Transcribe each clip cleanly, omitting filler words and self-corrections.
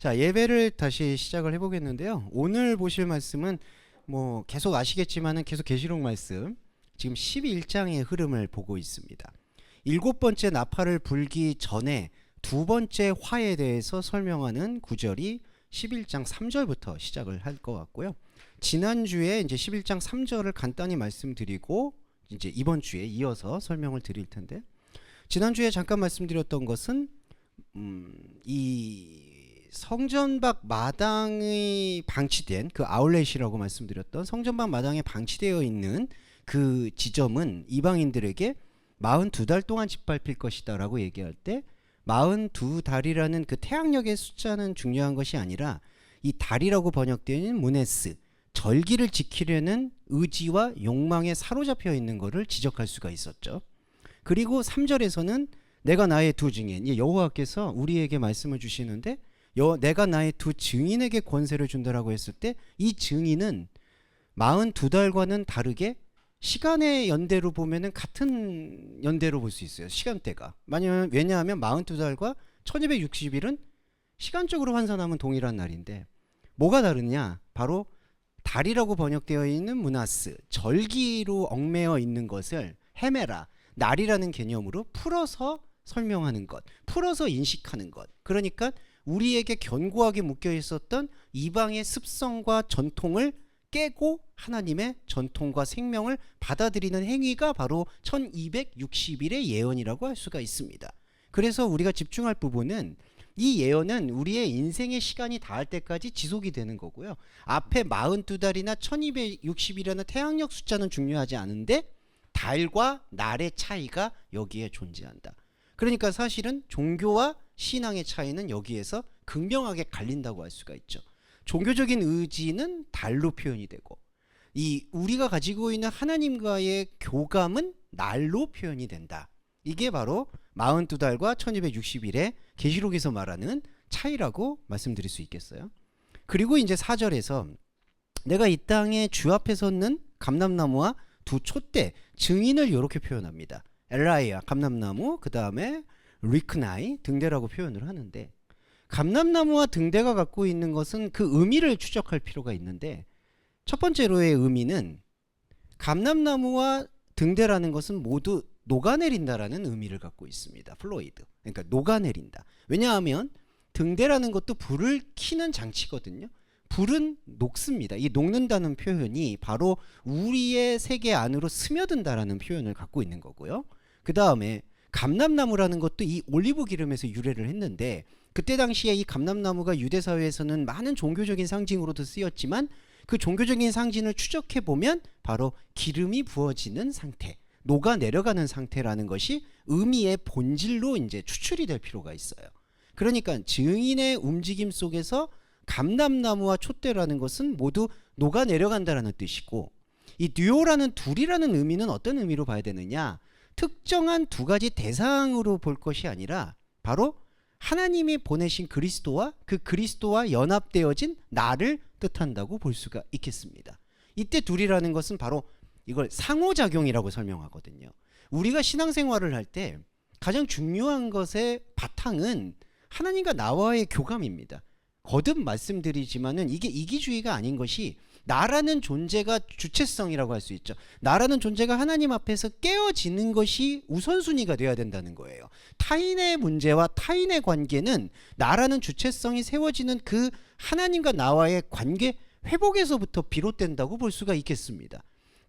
자, 예배를 다시 시작을 해보겠는데요. 오늘 보실 말씀은 계속 아시겠지만은 계속 계시록 말씀, 지금 11장의 흐름을 보고 있습니다. 일곱 번째 나팔을 불기 전에 두 번째 화에 대해서 설명하는 구절이 11장 3절부터 시작을 할 것 같고요. 지난주에 이제 11장 3절을 간단히 말씀드리고 이제 이번 주에 이어서 설명을 드릴 텐데, 지난주에 잠깐 말씀드렸던 것은 이 성전 밖 마당이 방치된 그 아울렛이라고 말씀드렸던 성전 밖 마당에 방치되어 있는 그 지점은 이방인들에게 42달 동안 짓밟힐 것이다 라고 얘기할 때 42달이라는 그 태양력의 숫자는 중요한 것이 아니라 이 달이라고 번역되는 무네스, 절기를 지키려는 의지와 욕망에 사로잡혀 있는 것을 지적할 수가 있었죠. 그리고 3절에서는 내가 나의 두 증인, 여호와께서 우리에게 말씀을 주시는데 내가 나의 두 증인에게 권세를 준다라고 했을 때 이 증인은 42달과는 다르게 시간의 연대로 보면은 같은 연대로 볼 수 있어요. 시간대가. 왜냐하면 42달과 1260일은 시간적으로 환산하면 동일한 날인데 뭐가 다르냐? 바로 달이라고 번역되어 있는 무나스, 절기로 얽매여 있는 것을 헤메라, 날이라는 개념으로 풀어서 설명하는 것, 풀어서 인식하는 것. 그러니까 우리에게 견고하게 묶여 있었던 이방의 습성과 전통을 깨고 하나님의 전통과 생명을 받아들이는 행위가 바로 1260일의 예언이라고 할 수가 있습니다. 그래서 우리가 집중할 부분은 이 예언은 우리의 인생의 시간이 닿을 때까지 지속이 되는 거고요. 앞에 42달이나 1260일이라는 태양력 숫자는 중요하지 않은데 달과 날의 차이가 여기에 존재한다. 그러니까 사실은 종교와 신앙의 차이는 여기에서 극명하게 갈린다고 할 수가 있죠. 종교적인 의지는 달로 표현이 되고 우리가 가지고 있는 하나님과의 교감은 날로 표현이 된다. 이게 바로 42달과 1260일의 계시록에서 말하는 차이라고 말씀드릴 수 있겠어요. 그리고 이제 4절에서 내가 이 땅에 주 앞에 섰는 감람나무와 두 촛대 증인을 이렇게 표현합니다. 엘라이아 감람나무, 그 다음에 리크나이 등대라고 표현을 하는데, 감람나무와 등대가 갖고 있는 것은 그 의미를 추적할 필요가 있는데, 첫 번째로의 의미는 감람나무와 등대라는 것은 모두 녹아내린다라는 의미를 갖고 있습니다. 플로이드, 그러니까 녹아내린다. 왜냐하면 등대라는 것도 불을 켜는 장치거든요. 불은 녹습니다. 이 녹는다는 표현이 바로 우리의 세계 안으로 스며든다라는 표현을 갖고 있는 거고요. 그 다음에 감람나무라는 것도 이 올리브 기름에서 유래를 했는데, 그때 당시에 이 감람나무가 유대 사회에서는 많은 종교적인 상징으로도 쓰였지만 그 종교적인 상징을 추적해 보면 바로 기름이 부어지는 상태, 녹아 내려가는 상태라는 것이 의미의 본질로 이제 추출이 될 필요가 있어요. 그러니까 증인의 움직임 속에서 감람나무와 촛대라는 것은 모두 녹아 내려간다라는 뜻이고, 이 듀오라는 둘이라는 의미는 어떤 의미로 봐야 되느냐? 특정한 두 가지 대상으로 볼 것이 아니라 바로 하나님이 보내신 그리스도와 그 그리스도와 연합되어진 나를 뜻한다고 볼 수가 있겠습니다. 이때 둘이라는 것은 바로 이걸 상호작용이라고 설명하거든요. 우리가 신앙생활을 할 때 가장 중요한 것의 바탕은 하나님과 나와의 교감입니다. 거듭 말씀드리지만은 이게 이기주의가 아닌 것이 나라는 존재가 주체성이라고 할 수 있죠. 나라는 존재가 하나님 앞에서 깨어지는 것이 우선순위가 되어야 된다는 거예요. 타인의 문제와 타인의 관계는 나라는 주체성이 세워지는 그 하나님과 나와의 관계 회복에서부터 비롯된다고 볼 수가 있겠습니다.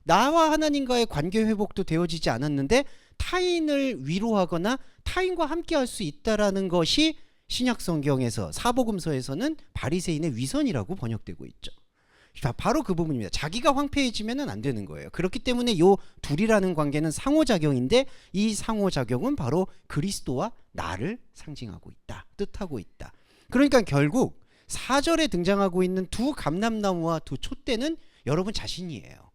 나와 하나님과의 관계 회복도 되어지지 않았는데 타인을 위로하거나 타인과 함께 할 수 있다라는 것이 신약 성경에서 사복음서에서는 바리새인의 위선이라고 번역되고 있죠. 바로 그 부분입니다. 자기가 황폐해지면 안 되는 거예요. 그렇기 때문에 요 둘이라는 관계는 상호작용인데, 이 상호작용은 바로 그리스도와 나를 상징하고 있다, 뜻하고 있다. 그러니까 결국 4절에 등장하고 있는 두 감람나무와 두 촛대는 여러분 자신이에요.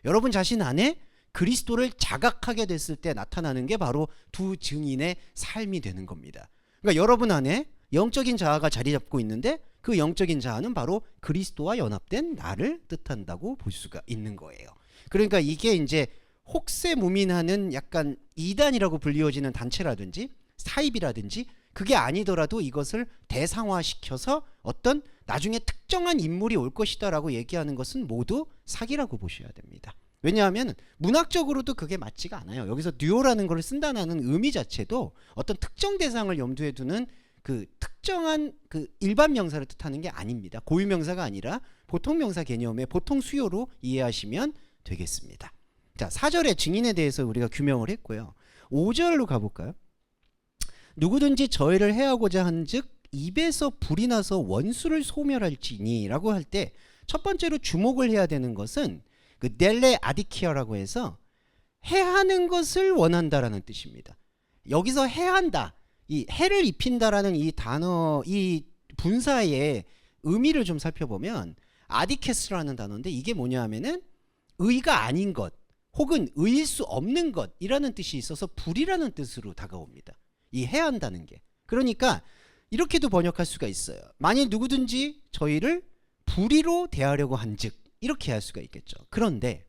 여러분 자신 안에 그리스도를 자각하게 됐을 때 나타나는 게 바로 두 증인의 삶이 되는 겁니다. 그러니까 여러분 안에 영적인 자아가 자리 잡고 있는데 그 영적인 자아는 바로 그리스도와 연합된 나를 뜻한다고 볼 수가 있는 거예요. 그러니까 이게 이제 혹세무민하는 약간 이단이라고 불리워지는 단체라든지 사입이라든지 그게 아니더라도 이것을 대상화시켜서 어떤 나중에 특정한 인물이 올 것이다라고 얘기하는 것은 모두 사기라고 보셔야 됩니다. 왜냐하면 문학적으로도 그게 맞지가 않아요. 여기서 듀오라는 걸 쓴다는 의미 자체도 어떤 특정 대상을 염두에 두는 그 특정한 그 일반 명사를 뜻하는 게 아닙니다. 고유 명사가 아니라 보통 명사 개념의 보통 수요로 이해하시면 되겠습니다. 자, 4절의 증인에 대해서 우리가 규명을 했고요. 5절로 가볼까요? 누구든지 저희를 해하고자 한즉 입에서 불이 나서 원수를 소멸할지니 라고 할 때 첫 번째로 주목을 해야 되는 것은 그 델레 아디키아라고 해서 해하는 것을 원한다라는 뜻입니다. 여기서 해한다, 이 해를 입힌다라는 이 단어, 이 분사의 의미를 좀 살펴보면 아디케스라는 단어인데 이게 뭐냐 하면은 의가 아닌 것 혹은 의일 수 없는 것이라는 뜻이 있어서 불이라는 뜻으로 다가옵니다. 이 해한다는 게. 그러니까 이렇게도 번역할 수가 있어요. 만일 누구든지 저희를 불의로 대하려고 한즉 이렇게 할 수가 있겠죠. 그런데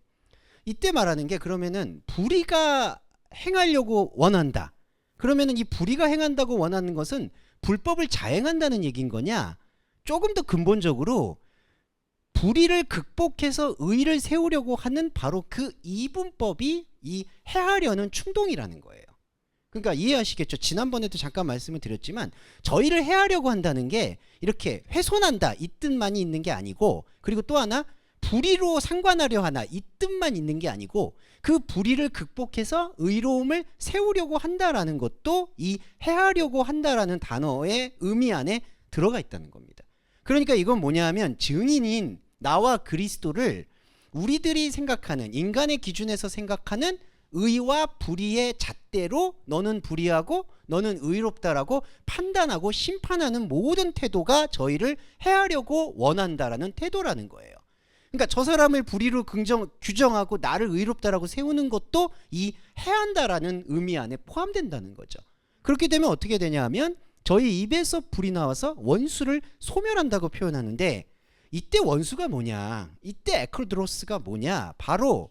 이때 말하는 게 그러면은 불의가 행하려고 원한다. 그러면은 이 불의가 행한다고 원하는 것은 불법을 자행한다는 얘기인 거냐? 조금 더 근본적으로 불의를 극복해서 의를 세우려고 하는 바로 그 이분법이 이 해하려는 충동이라는 거예요. 그러니까 이해하시겠죠? 지난번에도 잠깐 말씀을 드렸지만 저희를 해하려고 한다는 게 이렇게 훼손한다 이 뜻만이 있는 게 아니고, 그리고 또 하나 불의로 상관하려 하나 이 뜻만 있는 게 아니고 그 불의를 극복해서 의로움을 세우려고 한다라는 것도 이 해하려고 한다라는 단어의 의미 안에 들어가 있다는 겁니다. 그러니까 이건 뭐냐 하면 증인인 나와 그리스도를 우리들이 생각하는 인간의 기준에서 생각하는 의와 불의의 잣대로 너는 불의하고 너는 의롭다라고 판단하고 심판하는 모든 태도가 저희를 해하려고 원한다라는 태도라는 거예요. 그러니까 저 사람을 불의로 규정하고 나를 의롭다라고 세우는 것도 이 해한다라는 의미 안에 포함된다는 거죠. 그렇게 되면 어떻게 되냐 하면 저희 입에서 불이 나와서 원수를 소멸한다고 표현하는데 이때 원수가 뭐냐? 이때 에크로드로스가 뭐냐? 바로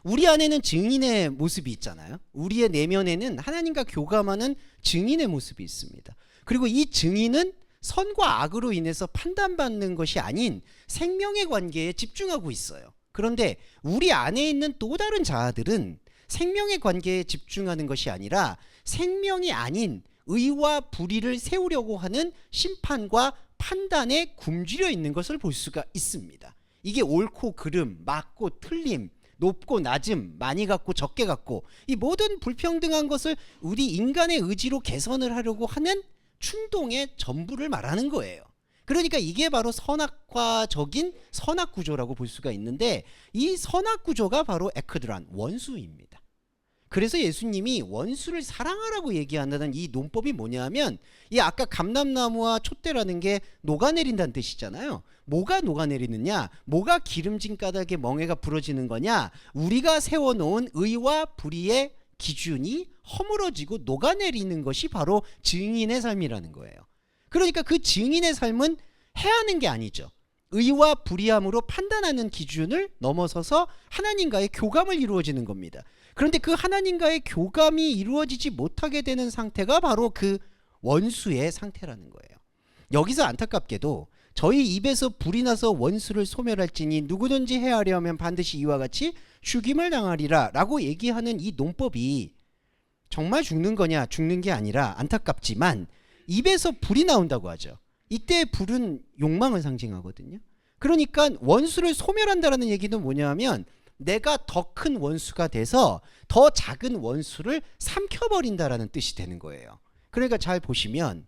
우리 안에는 증인의 모습이 있잖아요. 우리의 내면에는 하나님과 교감하는 증인의 모습이 있습니다. 그리고 이 증인은 선과 악으로 인해서 판단받는 것이 아닌 생명의 관계에 집중하고 있어요. 그런데 우리 안에 있는 또 다른 자아들은 생명의 관계에 집중하는 것이 아니라 생명이 아닌 의와 불의를 세우려고 하는 심판과 판단에 굶주려 있는 것을 볼 수가 있습니다. 이게 옳고 그름, 맞고 틀림, 높고 낮음, 많이 갖고 적게 갖고 이 모든 불평등한 것을 우리 인간의 의지로 개선을 하려고 하는 충동의 전부를 말하는 거예요. 그러니까 이게 바로 선악과적인 선악 구조라고 볼 수가 있는데 이 선악 구조가 바로 에크드란 원수입니다. 그래서 예수님이 원수를 사랑하라고 얘기한다는 이 논법이 뭐냐면 이 아까 감람나무와 촛대라는 게 녹아내린다는 뜻이잖아요. 뭐가 녹아내리느냐? 뭐가 기름진 까닭에 멍에가 부러지는 거냐? 우리가 세워놓은 의와 불의의 기준이 허물어지고 녹아내리는 것이 바로 증인의 삶이라는 거예요. 그러니까 그 증인의 삶은 해하는 게 아니죠. 의와 불의함으로 판단하는 기준을 넘어서서 하나님과의 교감을 이루어지는 겁니다. 그런데 그 하나님과의 교감이 이루어지지 못하게 되는 상태가 바로 그 원수의 상태라는 거예요. 여기서 안타깝게도 저희 입에서 불이 나서 원수를 소멸할지니 누구든지 해하려면 반드시 이와 같이 죽임을 당하리라 라고 얘기하는 이 논법이 정말 죽는 거냐? 죽는 게 아니라 안타깝지만 입에서 불이 나온다고 하죠. 이때 불은 욕망을 상징하거든요. 그러니까 원수를 소멸한다라는 얘기는 뭐냐 하면 내가 더 큰 원수가 돼서 더 작은 원수를 삼켜버린다라는 뜻이 되는 거예요. 그러니까 잘 보시면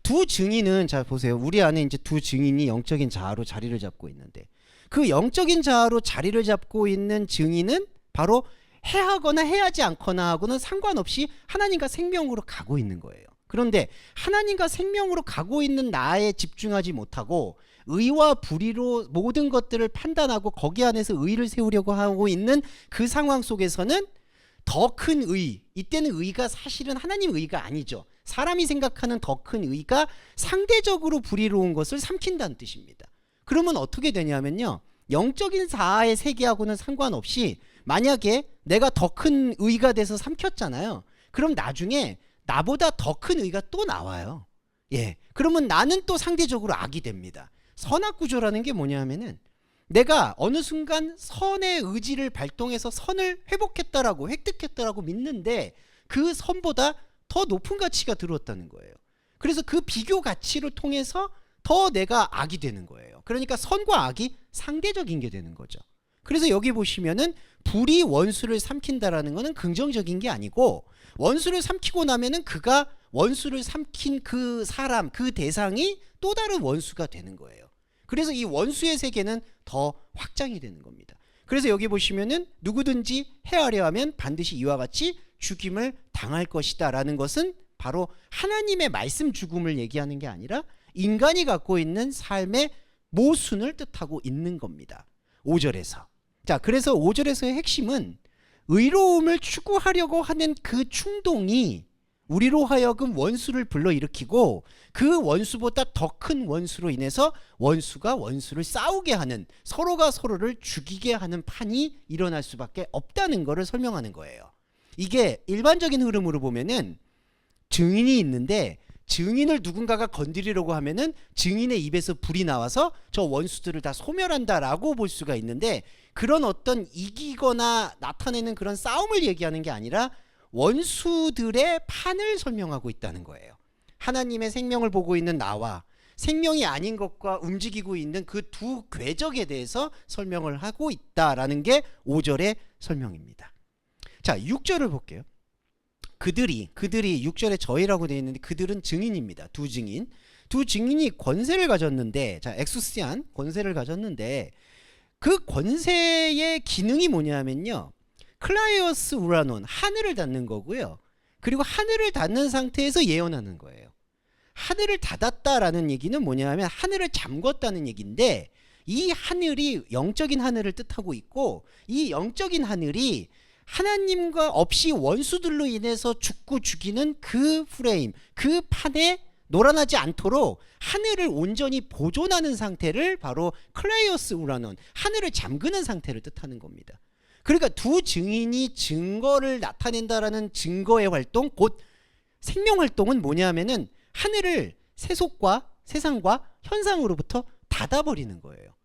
두 증인은 잘 보세요. 우리 안에 이제 두 증인이 영적인 자아로 자리를 잡고 있는데 그 영적인 자아로 자리를 잡고 있는 증인은 바로 해하거나 해하지 않거나 하고는 상관없이 하나님과 생명으로 가고 있는 거예요. 그런데 하나님과 생명으로 가고 있는 나에 집중하지 못하고 의와 불의로 모든 것들을 판단하고 거기 안에서 의를 세우려고 하고 있는 그 상황 속에서는 더 큰 의, 이때는 의가 사실은 하나님 의가 아니죠. 사람이 생각하는 더 큰 의가 상대적으로 불의로운 것을 삼킨다는 뜻입니다. 그러면 어떻게 되냐면요, 영적인 자아의 세계하고는 상관없이 만약에 내가 더 큰 의가 돼서 삼켰잖아요. 그럼 나중에 나보다 더 큰 의가 또 나와요. 예, 그러면 나는 또 상대적으로 악이 됩니다. 선악구조라는 게 뭐냐면은 내가 어느 순간 선의 의지를 발동해서 선을 회복했다라고 획득했다라고 믿는데 그 선보다 더 높은 가치가 들어왔다는 거예요. 그래서 그 비교 가치를 통해서 더 내가 악이 되는 거예요. 그러니까 선과 악이 상대적인 게 되는 거죠. 그래서 여기 보시면은 불이 원수를 삼킨다라는 거는 긍정적인 게 아니고, 원수를 삼키고 나면은 그가 원수를 삼킨 그 사람, 그 대상이 또 다른 원수가 되는 거예요. 그래서 이 원수의 세계는 더 확장이 되는 겁니다. 그래서 여기 보시면은 누구든지 해하려 하면 반드시 이와 같이 죽임을 당할 것이다 라는 것은 바로 하나님의 말씀 죽음을 얘기하는 게 아니라 인간이 갖고 있는 삶의 모순을 뜻하고 있는 겁니다. 5절에서. 자, 그래서 5절에서의 핵심은 의로움을 추구하려고 하는 그 충동이 우리로 하여금 원수를 불러일으키고 그 원수보다 더 큰 원수로 인해서 원수가 원수를 싸우게 하는, 서로가 서로를 죽이게 하는 판이 일어날 수밖에 없다는 것을 설명하는 거예요. 이게 일반적인 흐름으로 보면은 증인이 있는데 증인을 누군가가 건드리려고 하면은 증인의 입에서 불이 나와서 저 원수들을 다 소멸한다라고 볼 수가 있는데, 그런 어떤 이기거나 나타내는 그런 싸움을 얘기하는 게 아니라 원수들의 판을 설명하고 있다는 거예요. 하나님의 생명을 보고 있는 나와 생명이 아닌 것과 움직이고 있는 그 두 궤적에 대해서 설명을 하고 있다라는 게 5절의 설명입니다. 자, 6절을 볼게요. 그들이 6절에 저희라고 되어 있는데 그들은 증인입니다. 두 증인이 권세를 가졌는데, 자, 엑수시안 권세를 가졌는데 그 권세의 기능이 뭐냐면요, 클라이오스 우라논, 하늘을 닫는 거고요. 그리고 하늘을 닫는 상태에서 예언하는 거예요. 하늘을 닫았다라는 얘기는 뭐냐면 하늘을 잠궜다는 얘기인데, 이 하늘이 영적인 하늘을 뜻하고 있고, 이 영적인 하늘이 하나님과 없이 원수들로 인해서 죽고 죽이는 그 프레임, 그 판에 놀아나지 않도록 하늘을 온전히 보존하는 상태를 바로 클레이오스 우라논, 하늘을 잠그는 상태를 뜻하는 겁니다. 그러니까 두 증인이 증거를 나타낸다라는 증거의 활동, 곧 생명 활동은 뭐냐면은 하늘을 세속과 세상과 현상으로부터 닫아버리는 거예요.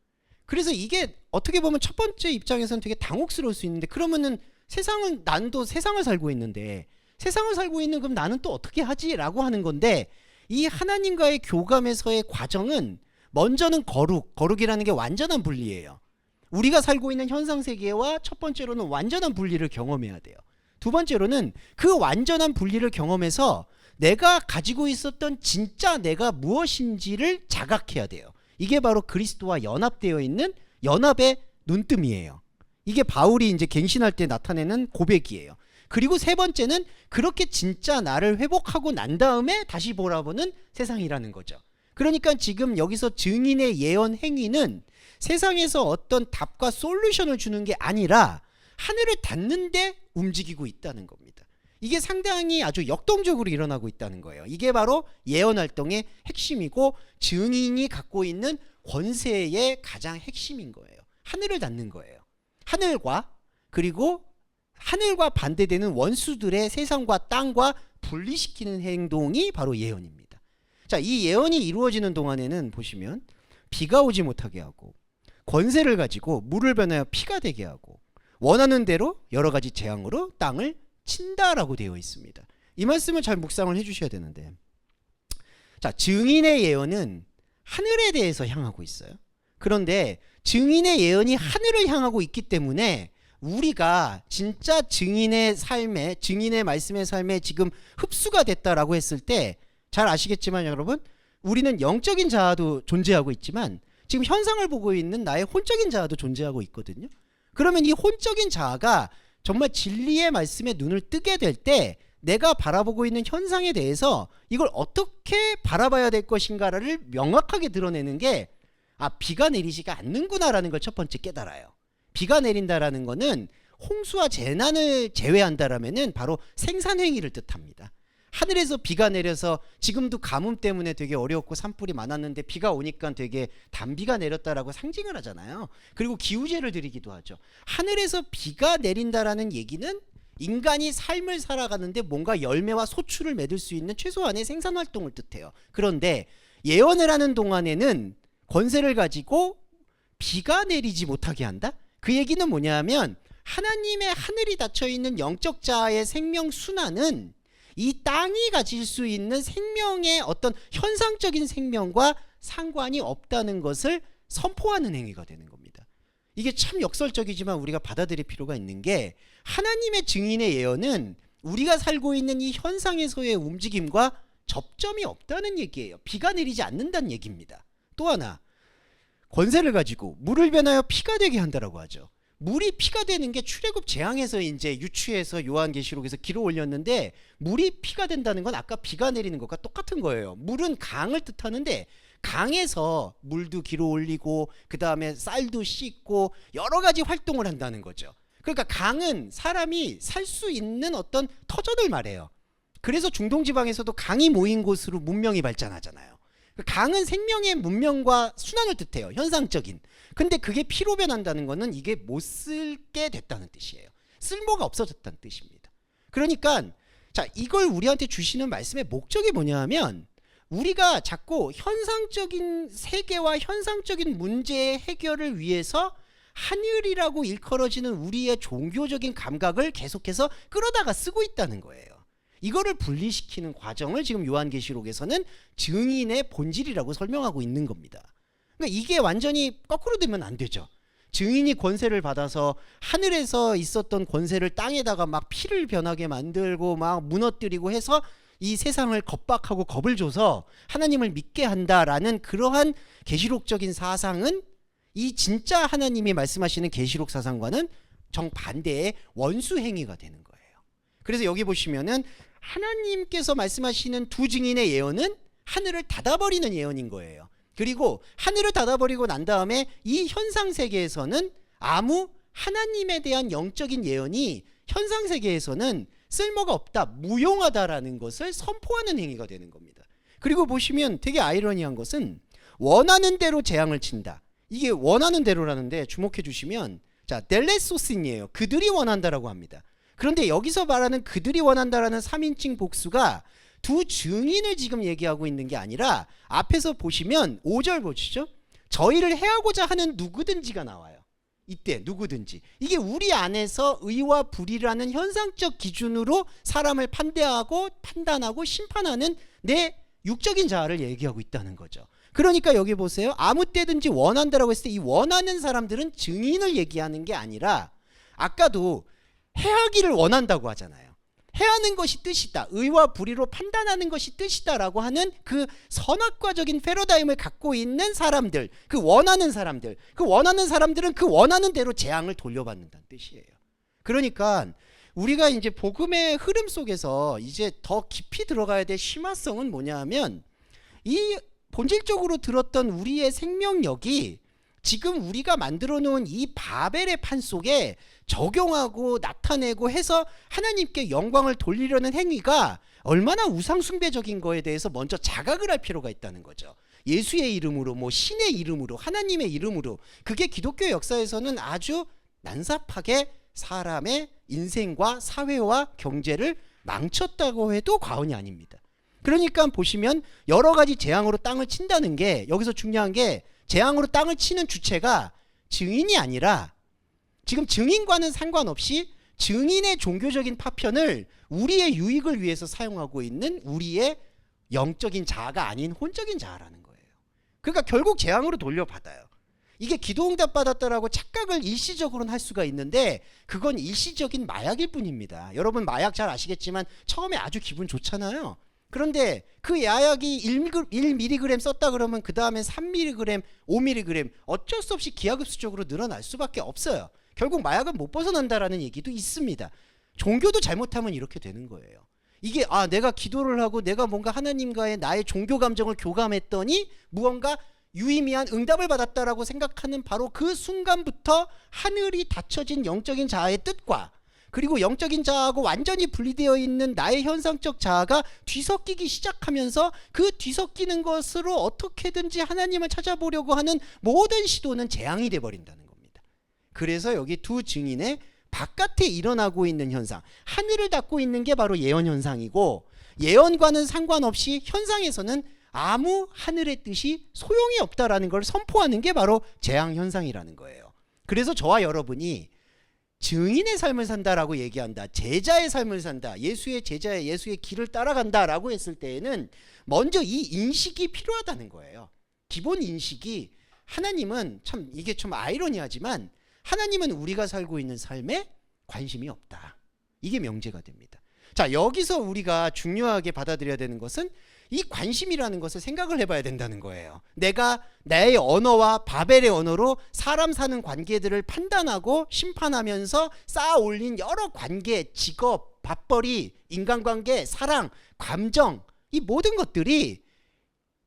그래서 이게 어떻게 보면 첫 번째 입장에서는 되게 당혹스러울 수 있는데, 그러면은 세상은, 난도 세상을 살고 있는데 세상을 살고 있는 그럼 나는 또 어떻게 하지? 라고 하는 건데, 이 하나님과의 교감에서의 과정은 먼저는 거룩이라는 게 완전한 분리예요. 우리가 살고 있는 현상 세계와 첫 번째로는 완전한 분리를 경험해야 돼요. 두 번째로는 그 완전한 분리를 경험해서 내가 가지고 있었던 진짜 내가 무엇인지를 자각해야 돼요. 이게 바로 그리스도와 연합되어 있는 연합의 눈뜸이에요. 이게 바울이 이제 갱신할 때 나타내는 고백이에요. 그리고 세 번째는 그렇게 진짜 나를 회복하고 난 다음에 다시 바라보는 세상이라는 거죠. 그러니까 지금 여기서 증인의 예언 행위는 세상에서 어떤 답과 솔루션을 주는 게 아니라 하늘을 닫는데 움직이고 있다는 겁니다. 이게 상당히 아주 역동적으로 일어나고 있다는 거예요. 이게 바로 예언 활동의 핵심이고 증인이 갖고 있는 권세의 가장 핵심인 거예요. 하늘을 닫는 거예요. 하늘과, 그리고 하늘과 반대되는 원수들의 세상과 땅과 분리시키는 행동이 바로 예언입니다. 자, 이 예언이 이루어지는 동안에는 보시면 비가 오지 못하게 하고, 권세를 가지고 물을 변하여 피가 되게 하고, 원하는 대로 여러 가지 재앙으로 땅을 친다라고 되어 있습니다. 이 말씀을 잘 묵상을 해주셔야 되는데, 자, 증인의 예언은 하늘에 대해서 향하고 있어요. 그런데 증인의 예언이 하늘을 향하고 있기 때문에 우리가 진짜 증인의 삶에, 증인의 말씀의 삶에 지금 흡수가 됐다라고 했을 때 잘 아시겠지만 여러분, 우리는 영적인 자아도 존재하고 있지만 지금 현상을 보고 있는 나의 혼적인 자아도 존재하고 있거든요. 그러면 이 혼적인 자아가 정말 진리의 말씀에 눈을 뜨게 될 때 내가 바라보고 있는 현상에 대해서 이걸 어떻게 바라봐야 될 것인가를 명확하게 드러내는 게, 아, 비가 내리지가 않는구나라는 걸 첫 번째 깨달아요. 비가 내린다라는 거는 홍수와 재난을 제외한다라면은 바로 생산행위를 뜻합니다. 하늘에서 비가 내려서 지금도 가뭄 때문에 되게 어려웠고 산불이 많았는데 비가 오니까 되게 단비가 내렸다라고 상징을 하잖아요. 그리고 기우제를 드리기도 하죠. 하늘에서 비가 내린다라는 얘기는 인간이 삶을 살아가는데 뭔가 열매와 소출을 맺을 수 있는 최소한의 생산 활동을 뜻해요. 그런데 예언을 하는 동안에는 권세를 가지고 비가 내리지 못하게 한다? 그 얘기는 뭐냐면 하나님의 하늘이 닫혀있는 영적 자아의 생명 순환은 이 땅이 가질 수 있는 생명의 어떤 현상적인 생명과 상관이 없다는 것을 선포하는 행위가 되는 겁니다. 이게 참 역설적이지만 우리가 받아들일 필요가 있는 게 하나님의 증인의 예언은 우리가 살고 있는 이 현상에서의 움직임과 접점이 없다는 얘기예요. 비가 내리지 않는다는 얘기입니다. 또 하나, 권세를 가지고 물을 변하여 피가 되게 한다라고 하죠. 물이 피가 되는 게 출애굽 재앙에서 이제 유추해서 요한계시록에서 기록 올렸는데, 물이 피가 된다는 건 아까 비가 내리는 것과 똑같은 거예요. 물은 강을 뜻하는데 강에서 물도 기록 올리고 그 다음에 쌀도 씻고 여러 가지 활동을 한다는 거죠. 그러니까 강은 사람이 살 수 있는 어떤 터전을 말해요. 그래서 중동 지방에서도 강이 모인 곳으로 문명이 발전하잖아요. 강은 생명의 문명과 순환을 뜻해요. 현상적인. 근데 그게 피로 변한다는 거는 이게 못 쓸게 됐다는 뜻이에요. 쓸모가 없어졌다는 뜻입니다. 그러니까 자, 이걸 우리한테 주시는 말씀의 목적이 뭐냐 하면, 우리가 자꾸 현상적인 세계와 현상적인 문제의 해결을 위해서 하늘이라고 일컬어지는 우리의 종교적인 감각을 계속해서 끌어다가 쓰고 있다는 거예요. 이거를 분리시키는 과정을 지금 요한계시록에서는 증인의 본질이라고 설명하고 있는 겁니다. 그러니까 이게 완전히 거꾸로 되면 안 되죠. 증인이 권세를 받아서 하늘에서 있었던 권세를 땅에다가 막 피를 변하게 만들고 막 무너뜨리고 해서 이 세상을 겁박하고 겁을 줘서 하나님을 믿게 한다라는 그러한 계시록적인 사상은 이 진짜 하나님이 말씀하시는 계시록 사상과는 정반대의 원수 행위가 되는 거예요. 그래서 여기 보시면은 하나님께서 말씀하시는 두 증인의 예언은 하늘을 닫아버리는 예언인 거예요. 그리고 하늘을 닫아버리고 난 다음에 이 현상 세계에서는 아무 하나님에 대한 영적인 예언이 현상 세계에서는 쓸모가 없다, 무용하다라는 것을 선포하는 행위가 되는 겁니다. 그리고 보시면 되게 아이러니한 것은 원하는 대로 재앙을 친다. 이게 원하는 대로라는데 주목해 주시면, 자, 델레소신이에요. 그들이 원한다라고 합니다. 그런데 여기서 말하는 그들이 원한다라는 3인칭 복수가 두 증인을 지금 얘기하고 있는 게 아니라, 앞에서 보시면 5절 보시죠. 저희를 해하고자 하는 누구든지가 나와요. 이때 누구든지. 이게 우리 안에서 의와 불이라는 현상적 기준으로 사람을 판단하고 심판하는 내 육적인 자아를 얘기하고 있다는 거죠. 그러니까 여기 보세요. 아무 때든지 원한다라고 했을 때 이 원하는 사람들은 증인을 얘기하는 게 아니라, 아까도 해하기를 원한다고 하잖아요. 해하는 것이 뜻이다, 의와 불의로 판단하는 것이 뜻이다 라고 하는 그 선악과적인 패러다임을 갖고 있는 사람들, 그 원하는 사람들은 그 원하는 대로 재앙을 돌려받는다는 뜻이에요. 그러니까 우리가 이제 복음의 흐름 속에서 이제 더 깊이 들어가야 될 심화성은 뭐냐 하면, 이 본질적으로 들었던 우리의 생명력이 지금 우리가 만들어 놓은 이 바벨의 판 속에 적용하고 나타내고 해서 하나님께 영광을 돌리려는 행위가 얼마나 우상숭배적인 거에 대해서 먼저 자각을 할 필요가 있다는 거죠. 예수의 이름으로, 뭐 신의 이름으로, 하나님의 이름으로. 그게 기독교 역사에서는 아주 난삽하게 사람의 인생과 사회와 경제를 망쳤다고 해도 과언이 아닙니다. 그러니까 보시면 여러 가지 재앙으로 땅을 친다는 게, 여기서 중요한 게 재앙으로 땅을 치는 주체가 증인이 아니라, 지금 증인과는 상관없이 증인의 종교적인 파편을 우리의 유익을 위해서 사용하고 있는 우리의 영적인 자아가 아닌 혼적인 자아라는 거예요. 그러니까 결국 재앙으로 돌려받아요. 이게 기도응답 받았다라고 착각을 일시적으로는 할 수가 있는데, 그건 일시적인 마약일 뿐입니다. 여러분 마약 잘 아시겠지만 처음에 아주 기분 좋잖아요. 그런데 그 야약이 1mg 썼다 그러면 그 다음에 3mg, 5mg 어쩔 수 없이 기하급수적으로 늘어날 수밖에 없어요. 결국 마약은 못 벗어난다라는 얘기도 있습니다. 종교도 잘못하면 이렇게 되는 거예요. 이게 내가 기도를 하고 내가 뭔가 하나님과의 나의 종교 감정을 교감했더니 무언가 유의미한 응답을 받았다라고 생각하는 바로 그 순간부터 하늘이 닫혀진 영적인 자아의 뜻과, 그리고 영적인 자아하고 완전히 분리되어 있는 나의 현상적 자아가 뒤섞이기 시작하면서 그 뒤섞이는 것으로 어떻게든지 하나님을 찾아보려고 하는 모든 시도는 재앙이 돼버린다는 겁니다. 그래서 여기 두 증인의 바깥에 일어나고 있는 현상, 하늘을 닫고 있는 게 바로 예언 현상이고, 예언과는 상관없이 현상에서는 아무 하늘의 뜻이 소용이 없다라는 걸 선포하는 게 바로 재앙 현상이라는 거예요. 그래서 저와 여러분이 증인의 삶을 산다라고 얘기한다, 제자의 삶을 산다, 예수의 제자의 예수의 길을 따라간다라고 했을 때에는 먼저 이 인식이 필요하다는 거예요. 기본 인식이, 하나님은, 참 이게 좀 아이러니하지만 하나님은 우리가 살고 있는 삶에 관심이 없다. 이게 명제가 됩니다. 자, 여기서 우리가 중요하게 받아들여야 되는 것은 이 관심이라는 것을 생각을 해봐야 된다는 거예요. 내가 나의 언어와 바벨의 언어로 사람 사는 관계들을 판단하고 심판하면서 쌓아 올린 여러 관계, 직업, 밥벌이, 인간관계, 사랑, 감정, 이 모든 것들이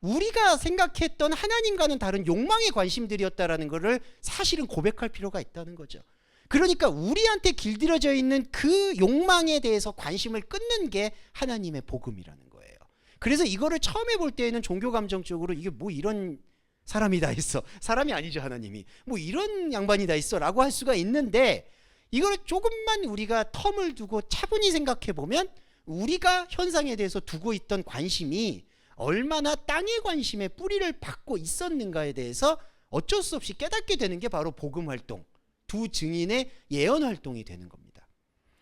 우리가 생각했던 하나님과는 다른 욕망의 관심들이었다라는 것을 사실은 고백할 필요가 있다는 거죠. 그러니까 우리한테 길들여져 있는 그 욕망에 대해서 관심을 끊는 게 하나님의 복음이라는 거예요. 그래서 이거를 처음에 볼 때에는 종교 감정적으로 이게 뭐 이런 사람이 다 있어, 사람이 아니죠 하나님이, 뭐 이런 양반이 다 있어 라고 할 수가 있는데, 이거를 조금만 우리가 텀을 두고 차분히 생각해 보면 우리가 현상에 대해서 두고 있던 관심이 얼마나 땅의 관심에 뿌리를 받고 있었는가에 대해서 어쩔 수 없이 깨닫게 되는 게 바로 복음 활동, 두 증인의 예언 활동이 되는 겁니다.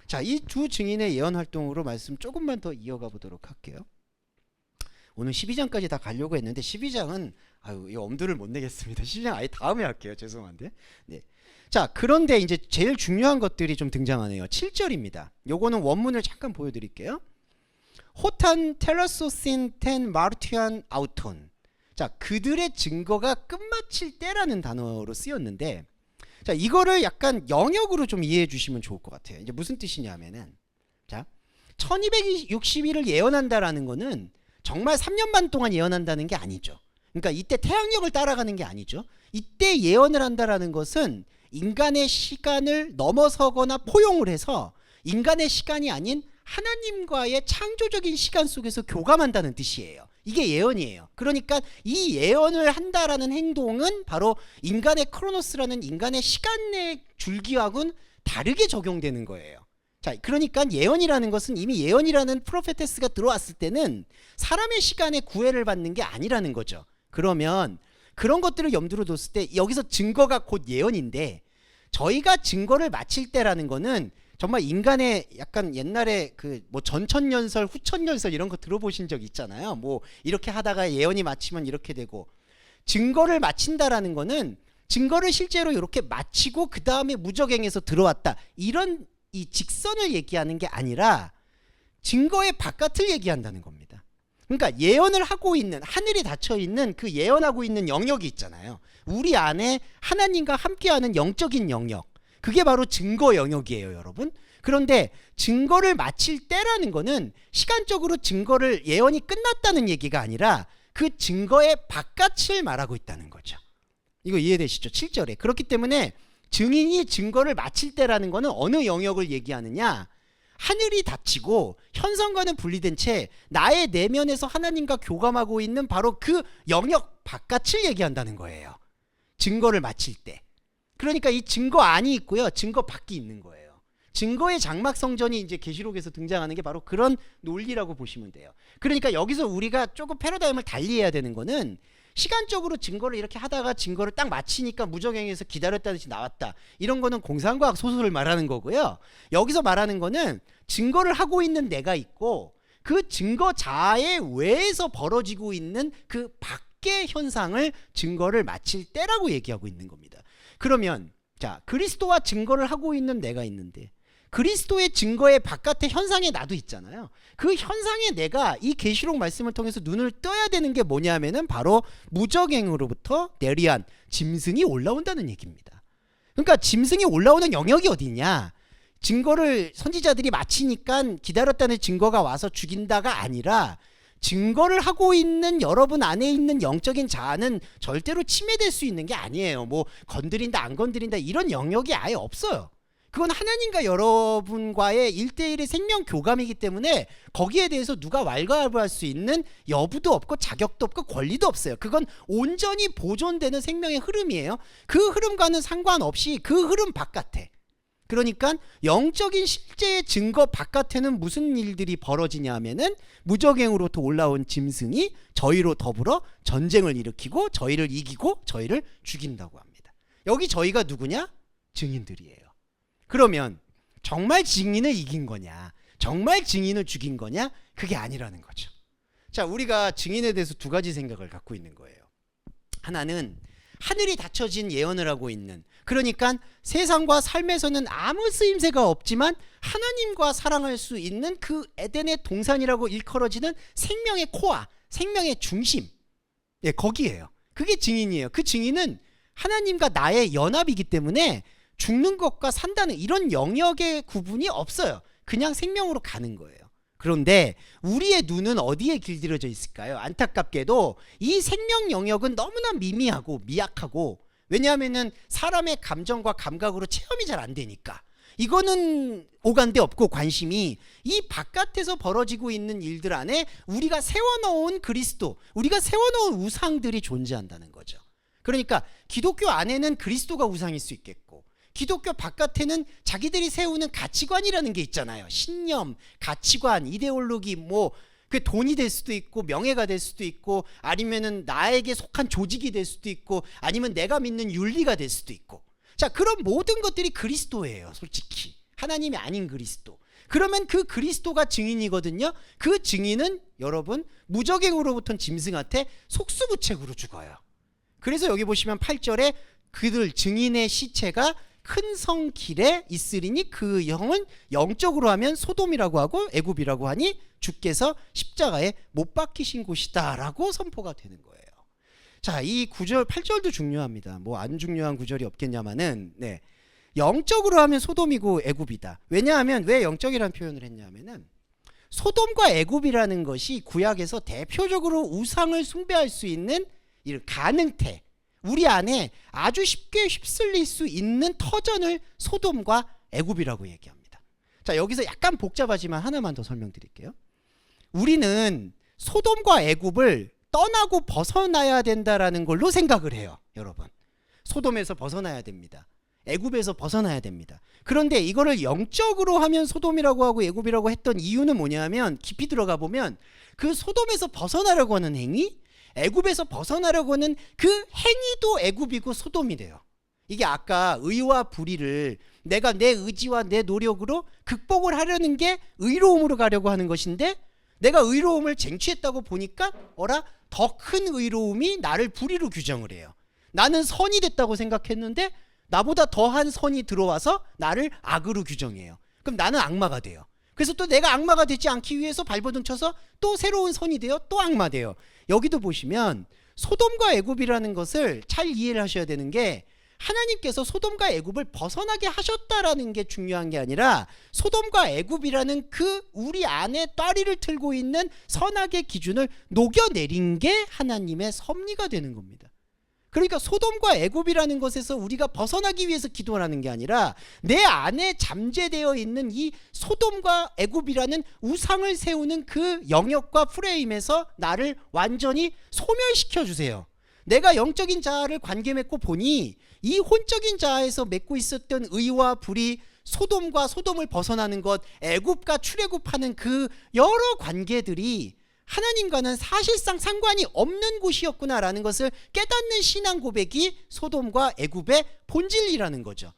자, 이 두 증인의 예언 활동으로 말씀 조금만 더 이어가 보도록 할게요. 오늘 12장까지 다 가려고 했는데 12장은 이 엄두를 못 내겠습니다. 12장 아예 다음에 할게요. 죄송한데. 네. 자, 그런데 이제 제일 중요한 것들이 좀 등장하네요. 7절입니다. 요거는 원문을 잠깐 보여드릴게요. 호탄 텔라소신 텐 마르티안 아우톤. 자, 그들의 증거가 끝마칠 때라는 단어로 쓰였는데, 자, 이거를 약간 영역으로 좀 이해해 주시면 좋을 것 같아요. 이제 무슨 뜻이냐면은, 자, 1260일을 예언한다라는 거는 정말 3년 반 동안 예언한다는 게 아니죠. 그러니까 이때 태양력을 따라가는 게 아니죠. 이때 예언을 한다라는 것은 인간의 시간을 넘어서거나 포용을 해서 인간의 시간이 아닌 하나님과의 창조적인 시간 속에서 교감한다는 뜻이에요. 이게 예언이에요. 그러니까 이 예언을 한다라는 행동은 바로 인간의 크로노스라는 인간의 시간의 줄기하고는 다르게 적용되는 거예요. 자, 그러니까 예언이라는 것은 이미 예언이라는 프로페테스가 들어왔을 때는 사람의 시간에 구애를 받는 게 아니라는 거죠. 그러면 그런 것들을 염두로 뒀을 때 여기서 증거가 곧 예언인데, 저희가 증거를 마칠 때라는 거는 정말 인간의 약간 옛날에 그 뭐 전천년설, 후천년설 이런 거 들어보신 적 있잖아요. 뭐 이렇게 하다가 예언이 마치면 이렇게 되고, 증거를 마친다라는 거는 증거를 실제로 이렇게 마치고 그 다음에 무적행에서 들어왔다, 이런 이 직선을 얘기하는 게 아니라 증거의 바깥을 얘기한다는 겁니다. 그러니까 예언을 하고 있는, 하늘이 닫혀 있는 그 예언하고 있는 영역이 있잖아요. 우리 안에 하나님과 함께하는 영적인 영역, 그게 바로 증거 영역이에요, 여러분. 그런데 증거를 마칠 때라는 거는 시간적으로 증거를, 예언이 끝났다는 얘기가 아니라 그 증거의 바깥을 말하고 있다는 거죠. 이거 이해되시죠? 7절에. 그렇기 때문에 증인이 증거를 마칠 때라는 거는 어느 영역을 얘기하느냐? 하늘이 닫히고 현상과는 분리된 채 나의 내면에서 하나님과 교감하고 있는 바로 그 영역 바깥을 얘기한다는 거예요. 증거를 마칠 때. 그러니까 이 증거 안이 있고요, 증거 밖이 있는 거예요. 증거의 장막 성전이 이제 계시록에서 등장하는 게 바로 그런 논리라고 보시면 돼요. 그러니까 여기서 우리가 조금 패러다임을 달리해야 되는 거는, 시간적으로 증거를 이렇게 하다가 증거를 딱 마치니까 무적행에서 기다렸다는 듯이 나왔다, 이런 거는 공상과학 소설을 말하는 거고요. 여기서 말하는 거는 증거를 하고 있는 내가 있고 그 증거 자에 외에서 벌어지고 있는 그 밖의 현상을 증거를 마칠 때라고 얘기하고 있는 겁니다. 그러면 자, 그리스도와 증거를 하고 있는 내가 있는데 그리스도의 증거의 바깥의 현상에 나도 있잖아요. 그 현상에 내가 이 계시록 말씀을 통해서 눈을 떠야 되는 게 뭐냐면은 바로 무적행으로부터 내리한 짐승이 올라온다는 얘기입니다. 그러니까 짐승이 올라오는 영역이 어디냐? 증거를 선지자들이 마치니까 기다렸다는 증거가 와서 죽인다가 아니라, 증거를 하고 있는 여러분 안에 있는 영적인 자아는 절대로 침해될 수 있는 게 아니에요. 뭐 건드린다 안 건드린다 이런 영역이 아예 없어요. 그건 하나님과 여러분과의 1대1의 생명 교감이기 때문에 거기에 대해서 누가 왈가왈부할 수 있는 여부도 없고 자격도 없고 권리도 없어요. 그건 온전히 보존되는 생명의 흐름이에요. 그 흐름과는 상관없이 그 흐름 바깥에, 그러니까 영적인 실제의 증거 바깥에는 무슨 일들이 벌어지냐 하면은 무적행으로부터 올라온 짐승이 저희로 더불어 전쟁을 일으키고 저희를 이기고 저희를 죽인다고 합니다. 여기 저희가 누구냐? 증인들이에요. 그러면 정말 증인을 이긴 거냐? 정말 증인을 죽인 거냐? 그게 아니라는 거죠. 자, 우리가 증인에 대해서 두 가지 생각을 갖고 있는 거예요. 하나는 하늘이 닫혀진 예언을 하고 있는, 그러니까 세상과 삶에서는 아무 쓰임새가 없지만 하나님과 사랑할 수 있는 그 에덴의 동산이라고 일컬어지는 생명의 코아, 생명의 중심, 예, 거기에요. 그게 증인이에요. 그 증인은 하나님과 나의 연합이기 때문에 죽는 것과 산다는 이런 영역의 구분이 없어요. 그냥 생명으로 가는 거예요. 그런데 우리의 눈은 어디에 길들여져 있을까요? 안타깝게도 이 생명 영역은 너무나 미미하고 미약하고, 왜냐하면은 사람의 감정과 감각으로 체험이 잘 안 되니까 이거는 오간데 없고 관심이 이 바깥에서 벌어지고 있는 일들 안에 우리가 세워놓은 그리스도, 우리가 세워놓은 우상들이 존재한다는 거죠. 그러니까 기독교 안에는 그리스도가 우상일 수 있겠고, 기독교 바깥에는 자기들이 세우는 가치관이라는 게 있잖아요. 신념, 가치관, 이데올로기, 뭐 그 돈이 될 수도 있고 명예가 될 수도 있고 아니면은 나에게 속한 조직이 될 수도 있고 아니면 내가 믿는 윤리가 될 수도 있고, 자, 그런 모든 것들이 그리스도예요. 솔직히 하나님이 아닌 그리스도. 그러면 그 그리스도가 증인이거든요. 그 증인은 여러분 무적행으로부터 짐승한테 속수무책으로 죽어요. 그래서 여기 보시면 8절에 그들 증인의 시체가 큰 성 길에 있으리니 그 영은 영적으로 하면 소돔이라고 하고 애굽이라고 하니 주께서 십자가에 못 박히신 곳이다 라고 선포가 되는 거예요. 자, 이 9절 8절도 중요합니다. 뭐 안 중요한 구절이 없겠냐마는, 네, 영적으로 하면 소돔이고 애굽이다. 왜냐하면 왜 영적이라는 표현을 했냐면은 소돔과 애굽이라는 것이 구약에서 대표적으로 우상을 숭배할 수 있는 이 가능태, 우리 안에 아주 쉽게 휩쓸릴 수 있는 터전을 소돔과 애굽이라고 얘기합니다. 자, 여기서 약간 복잡하지만 하나만 더 설명드릴게요. 우리는 소돔과 애굽을 떠나고 벗어나야 된다라는 걸로 생각을 해요. 여러분, 소돔에서 벗어나야 됩니다. 애굽에서 벗어나야 됩니다. 그런데 이거를 영적으로 하면 소돔이라고 하고 애굽이라고 했던 이유는 뭐냐면, 깊이 들어가 보면 그 소돔에서 벗어나려고 하는 행위, 애굽에서 벗어나려고 하는 그 행위도 애굽이고 소돔이 돼요. 이게 아까 의와 불의를 내가 내 의지와 내 노력으로 극복을 하려는 게 의로움으로 가려고 하는 것인데, 내가 의로움을 쟁취했다고 보니까 더 큰 의로움이 나를 불의로 규정을 해요. 나는 선이 됐다고 생각했는데 나보다 더한 선이 들어와서 나를 악으로 규정해요. 그럼 나는 악마가 돼요. 그래서 또 내가 악마가 되지 않기 위해서 발버둥 쳐서 또 새로운 선이 되어 또 악마 돼요. 여기도 보시면 소돔과 애굽이라는 것을 잘 이해를 하셔야 되는 게, 하나님께서 소돔과 애굽을 벗어나게 하셨다라는 게 중요한 게 아니라 소돔과 애굽이라는 그 우리 안에 따리를 틀고 있는 선악의 기준을 녹여내린 게 하나님의 섭리가 되는 겁니다. 그러니까 소돔과 애굽이라는 것에서 우리가 벗어나기 위해서 기도하는 게 아니라 내 안에 잠재되어 있는 이 소돔과 애굽이라는 우상을 세우는 그 영역과 프레임에서 나를 완전히 소멸시켜 주세요. 내가 영적인 자아를 관계 맺고 보니 이 혼적인 자아에서 맺고 있었던 의와 불이 소돔과 소돔을 벗어나는 것, 애굽과 출애굽하는 그 여러 관계들이 하나님과는 사실상 상관이 없는 곳이었구나라는 것을 깨닫는 신앙 고백이 소돔과 애굽의 본질이라는 거죠.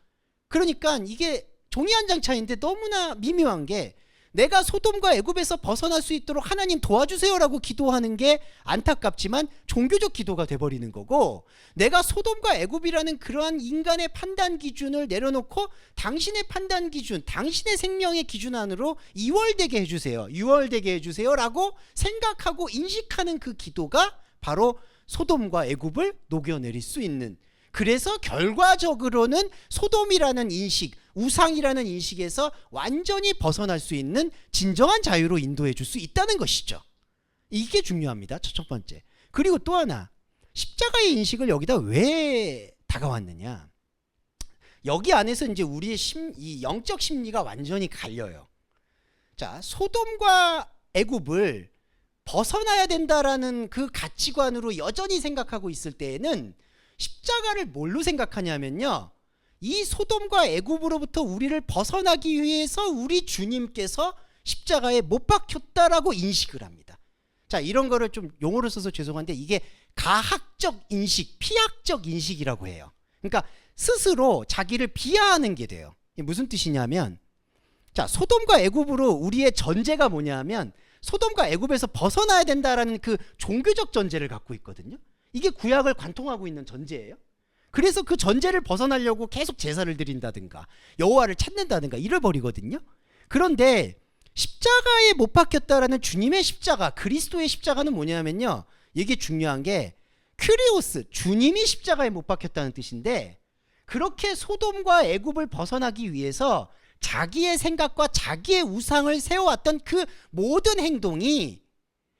그러니까 이게 종이 한 장 차이인데 너무나 미묘한 게, 내가 소돔과 애굽에서 벗어날 수 있도록 하나님 도와주세요라고 기도하는 게 안타깝지만 종교적 기도가 돼버리는 거고, 내가 소돔과 애굽이라는 그러한 인간의 판단 기준을 내려놓고 당신의 판단 기준, 당신의 생명의 기준 안으로 이월되게 해주세요, 유월되게 해주세요라고 생각하고 인식하는 그 기도가 바로 소돔과 애굽을 녹여내릴 수 있는, 그래서 결과적으로는 소돔이라는 인식, 우상이라는 인식에서 완전히 벗어날 수 있는 진정한 자유로 인도해 줄 수 있다는 것이죠. 이게 중요합니다. 첫 번째. 그리고 또 하나, 십자가의 인식을 여기다 왜 다가왔느냐, 여기 안에서 이제 우리의 이 영적 심리가 완전히 갈려요. 자, 소돔과 애굽을 벗어나야 된다라는 그 가치관으로 여전히 생각하고 있을 때에는 십자가를 뭘로 생각하냐면요, 이 소돔과 애굽으로부터 우리를 벗어나기 위해서 우리 주님께서 십자가에 못 박혔다라고 인식을 합니다. 자, 이런 거를 좀 용어를 써서 죄송한데 이게 가학적 인식, 피학적 인식이라고 해요. 그러니까 스스로 자기를 비하하는 게 돼요. 이게 무슨 뜻이냐면, 자, 소돔과 애굽으로 우리의 전제가 뭐냐면 소돔과 애굽에서 벗어나야 된다라는 그 종교적 전제를 갖고 있거든요. 이게 구약을 관통하고 있는 전제예요. 그래서 그 전제를 벗어나려고 계속 제사를 드린다든가 여호와를 찾는다든가 이래버리거든요. 그런데 십자가에 못 박혔다라는 주님의 십자가, 그리스도의 십자가는 뭐냐면요, 이게 중요한 게 큐리오스, 주님이 십자가에 못 박혔다는 뜻인데, 그렇게 소돔과 애굽을 벗어나기 위해서 자기의 생각과 자기의 우상을 세워왔던 그 모든 행동이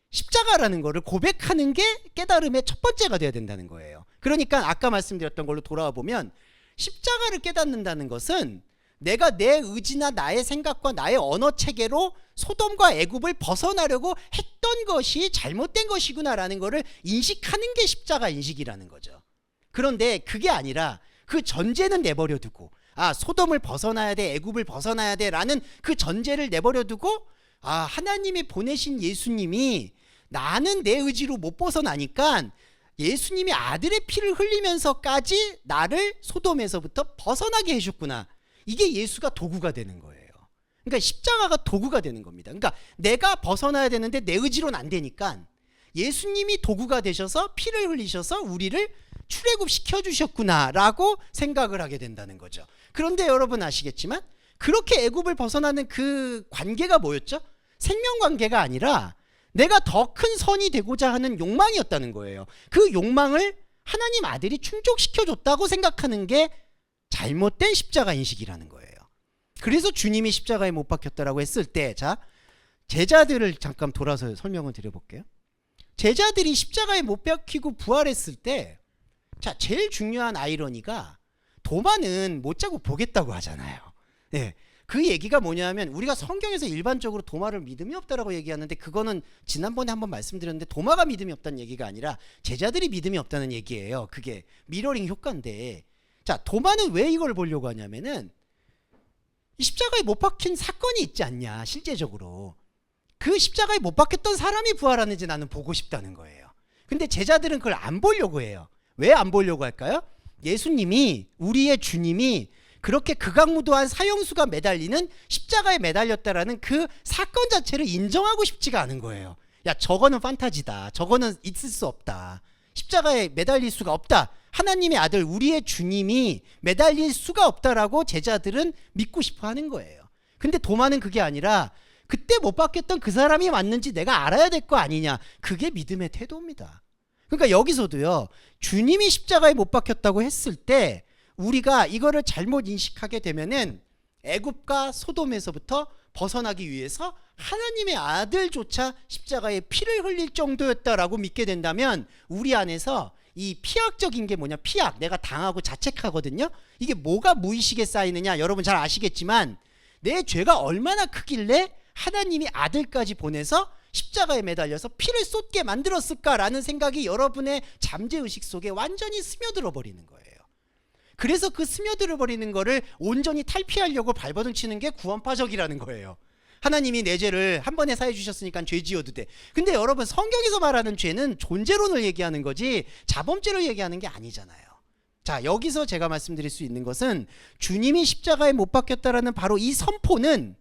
십자가라는 거를 고백하는 게 깨달음의 첫 번째가 돼야 된다는 거예요. 그러니까 아까 말씀드렸던 걸로 돌아와 보면 십자가를 깨닫는다는 것은 내가 내 의지나 나의 생각과 나의 언어 체계로 소돔과 애굽을 벗어나려고 했던 것이 잘못된 것이구나라는 것을 인식하는 게 십자가 인식이라는 거죠. 그런데 그게 아니라 그 전제는 내버려 두고, 아, 소돔을 벗어나야 돼, 애굽을 벗어나야 돼 라는 그 전제를 내버려 두고, 아, 하나님이 보내신 예수님이 나는 내 의지로 못 벗어나니까 예수님이 아들의 피를 흘리면서까지 나를 소돔에서부터 벗어나게 해줬구나. 이게 예수가 도구가 되는 거예요. 그러니까 십자가가 도구가 되는 겁니다. 그러니까 내가 벗어나야 되는데 내 의지로는 안 되니까 예수님이 도구가 되셔서 피를 흘리셔서 우리를 출애굽 시켜주셨구나라고 생각을 하게 된다는 거죠. 그런데 여러분 아시겠지만 그렇게 애굽을 벗어나는 그 관계가 뭐였죠? 생명관계가 아니라 내가 더 큰 선이 되고자 하는 욕망이었다는 거예요. 그 욕망을 하나님 아들이 충족시켜줬다고 생각하는 게 잘못된 십자가 인식이라는 거예요. 그래서 주님이 십자가에 못 박혔다라고 했을 때, 자, 제자들을 잠깐 돌아서 설명을 드려볼게요. 제자들이 십자가에 못 박히고 부활했을 때, 자, 제일 중요한 아이러니가 도마는 못 자고 보겠다고 하잖아요. 네. 그 얘기가 뭐냐면 우리가 성경에서 일반적으로 도마를 믿음이 없다라고 얘기하는데, 그거는 지난번에 한번 말씀드렸는데 도마가 믿음이 없다는 얘기가 아니라 제자들이 믿음이 없다는 얘기예요. 그게 미러링 효과인데, 자, 도마는 왜 이걸 보려고 하냐면은 이 십자가에 못 박힌 사건이 있지 않냐, 실제적으로. 그 십자가에 못 박혔던 사람이 부활하는지 나는 보고 싶다는 거예요. 근데 제자들은 그걸 안 보려고 해요. 왜 안 보려고 할까요? 예수님이, 우리의 주님이 그렇게 극악무도한 사형수가 매달리는 십자가에 매달렸다라는 그 사건 자체를 인정하고 싶지가 않은 거예요. 야, 저거는 판타지다. 저거는 있을 수 없다. 십자가에 매달릴 수가 없다. 하나님의 아들, 우리의 주님이 매달릴 수가 없다라고 제자들은 믿고 싶어 하는 거예요. 근데 도마는 그게 아니라 그때 못 박혔던 그 사람이 맞는지 내가 알아야 될 거 아니냐. 그게 믿음의 태도입니다. 그러니까 여기서도요, 주님이 십자가에 못 박혔다고 했을 때 우리가 이거를 잘못 인식하게 되면은 애굽과 소돔에서부터 벗어나기 위해서 하나님의 아들조차 십자가에 피를 흘릴 정도였다라고 믿게 된다면 우리 안에서 이 피학적인 게 뭐냐, 피학, 내가 당하고 자책하거든요. 이게 뭐가 무의식에 쌓이느냐, 여러분 잘 아시겠지만 내 죄가 얼마나 크길래 하나님이 아들까지 보내서 십자가에 매달려서 피를 쏟게 만들었을까라는 생각이 여러분의 잠재의식 속에 완전히 스며들어 버리는 거예요. 그래서 그 스며들어 버리는 거를 온전히 탈피하려고 발버둥 치는 게 구원파적이라는 거예요. 하나님이 내 죄를 한 번에 사해 주셨으니까 죄 지어도 돼. 근데 여러분, 성경에서 말하는 죄는 존재론을 얘기하는 거지 자범죄를 얘기하는 게 아니잖아요. 자, 여기서 제가 말씀드릴 수 있는 것은 주님이 십자가에 못 박혔다라는 바로 이 선포는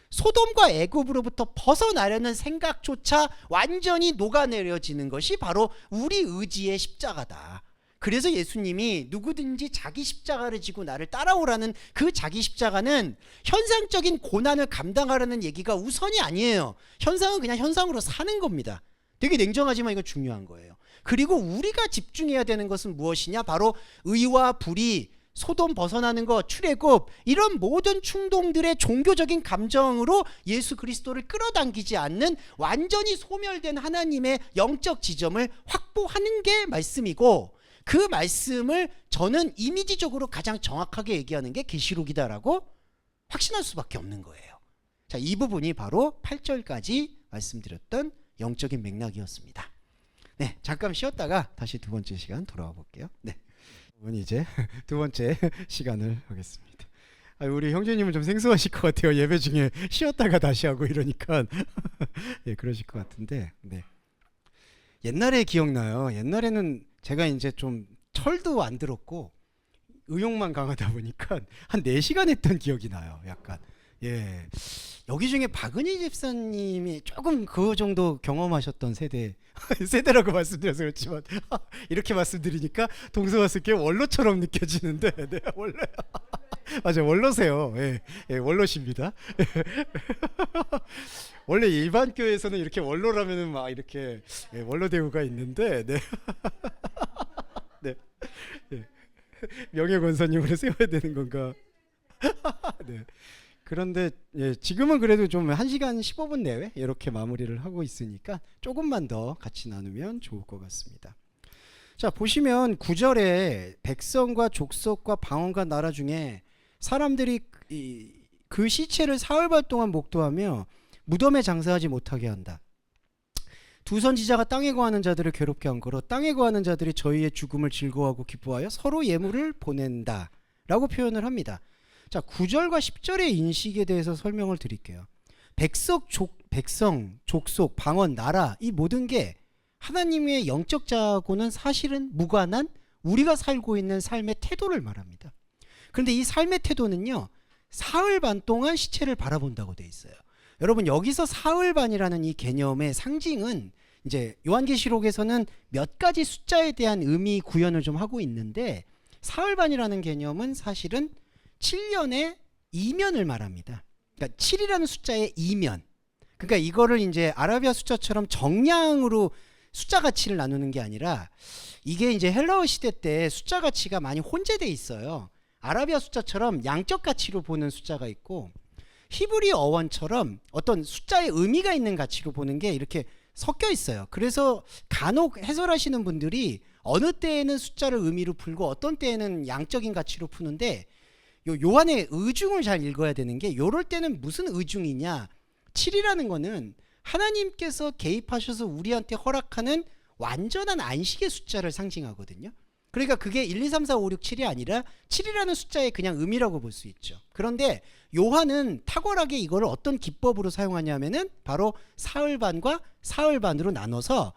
소돔과 애굽으로부터 벗어나려는 생각조차 완전히 녹아내려지는 것이 바로 우리 의지의 십자가다. 그래서 예수님이 누구든지 자기 십자가를 지고 나를 따라오라는 그 자기 십자가는 현상적인 고난을 감당하라는 얘기가 우선이 아니에요. 현상은 그냥 현상으로 사는 겁니다. 되게 냉정하지만 이건 중요한 거예요. 그리고 우리가 집중해야 되는 것은 무엇이냐? 바로 의와 불의, 소돔 벗어나는 것, 출애굽, 이런 모든 충동들의 종교적인 감정으로 예수 그리스도를 끌어당기지 않는 완전히 소멸된 하나님의 영적 지점을 확보하는 게 말씀이고, 그 말씀을 저는 이미지적으로 가장 정확하게 얘기하는 게 계시록이다라고 확신할 수밖에 없는 거예요. 자, 이 부분이 바로 8절까지 말씀드렸던 영적인 맥락이었습니다. 네, 잠깐 쉬었다가 다시 두 번째 시간 돌아와 볼게요. 네. 이제 두 번째 시간을 하겠습니다. 우리 형제님은 좀 생소하실 것 같아요. 예배 중에 쉬었다가 다시 하고 이러니까 예, 그러실 것 같은데, 네. 옛날에 기억나요. 옛날에는 제가 이제 좀 철도 안 들었고 의욕만 강하다 보니까 한 4시간 했던 기억이 나요. 약간. 예. 여기 중에 박은희 집사님이 조금 그 정도 경험하셨던 세대 세대라고 말씀드려서 그렇지만 이렇게 말씀드리니까 동서와스께 원로처럼 느껴지는데 네, 원래 맞아요. 원로세요. 예, 예, 원로십니다. 원래 일반 교회에서는 이렇게 원로라면은 막 이렇게 예, 원로 대우가 있는데 네. 네. 예. 명예권사님으로 세워야 되는 건가? 네. 그런데 예, 지금은 그래도 좀 1시간 15분 내외 이렇게 마무리를 하고 있으니까 조금만 더 같이 나누면 좋을 것 같습니다. 자, 보시면 9절에 백성과 족속과 방언과 나라 중에 사람들이 그 시체를 사흘반 동안 목도하며 무덤에 장사하지 못하게 한다. 두 선지자가 땅에 거하는 자들을 괴롭게 한 거로 땅에 거하는 자들이 저희의 죽음을 즐거워하고 기뻐하여 서로 예물을 보낸다 라고 표현을 합니다. 자, 9절과 10절의 인식에 대해서 설명을 드릴게요. 백성, 족속, 방언, 나라 이 모든 게 하나님의 영적 자하고는 사실은 무관한 우리가 살고 있는 삶의 태도를 말합니다. 그런데 이 삶의 태도는요, 사흘 반 동안 시체를 바라본다고 돼 있어요. 여러분, 여기서 사흘 반이라는 이 개념의 상징은 이제 요한계시록에서는 몇 가지 숫자에 대한 의미 구현을 좀 하고 있는데, 사흘 반이라는 개념은 사실은 7년의 이면을 말합니다. 그러니까 7이라는 숫자의 이면. 그러니까 이거를 이제 아라비아 숫자처럼 정량으로 숫자 가치를 나누는 게 아니라, 이게 이제 헬라어 시대 때 숫자 가치가 많이 혼재돼 있어요. 아라비아 숫자처럼 양적 가치로 보는 숫자가 있고, 히브리 어원처럼 어떤 숫자의 의미가 있는 가치로 보는 게 이렇게 섞여 있어요. 그래서 간혹 해설하시는 분들이 어느 때에는 숫자를 의미로 풀고 어떤 때에는 양적인 가치로 푸는데, 요한의 의중을 잘 읽어야 되는 게, 요럴 때는 무슨 의중이냐, 7이라는 거는 하나님께서 개입하셔서 우리한테 허락하는 완전한 안식의 숫자를 상징하거든요. 그러니까 그게 1, 2, 3, 4, 5, 6, 7이 아니라 7이라는 숫자의 그냥 의미라고 볼 수 있죠. 그런데 요한은 탁월하게 이걸 어떤 기법으로 사용하냐면은 바로 사흘반과 사흘반으로 나눠서,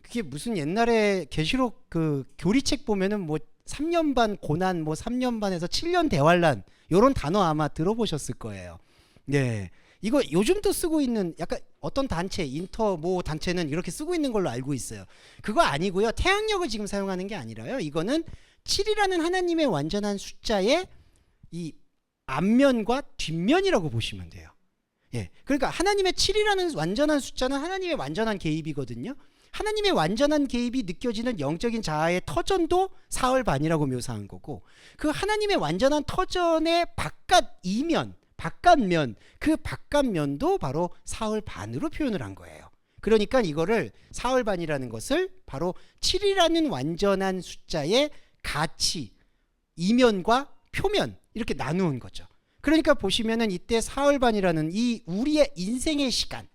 그게 무슨 옛날에 계시록 그 교리책 보면은 뭐 3년 반 고난, 뭐 3년 반에서 7년 대환란, 요런 단어 아마 들어보셨을 거예요. 네. 이거 요즘도 쓰고 있는, 약간 어떤 단체, 인터 뭐 단체는 이렇게 쓰고 있는 걸로 알고 있어요. 그거 아니고요. 태양력을 지금 사용하는 게 아니라요. 이거는 7이라는 하나님의 완전한 숫자의 이 앞면과 뒷면이라고 보시면 돼요. 예. 그러니까 하나님의 7이라는 완전한 숫자는 하나님의 완전한 개입이거든요. 하나님의 완전한 개입이 느껴지는 영적인 자아의 터전도 사흘 반이라고 묘사한 거고, 그 하나님의 완전한 터전의 바깥 이면, 바깥면, 그 바깥면도 바로 사흘 반으로 표현을 한 거예요. 그러니까 이거를 사흘 반이라는 것을 바로 7이라는 완전한 숫자의 가치, 이면과 표면, 이렇게 나누는 거죠. 그러니까 보시면은 이때 사흘 반이라는 이 우리의 인생의 시간,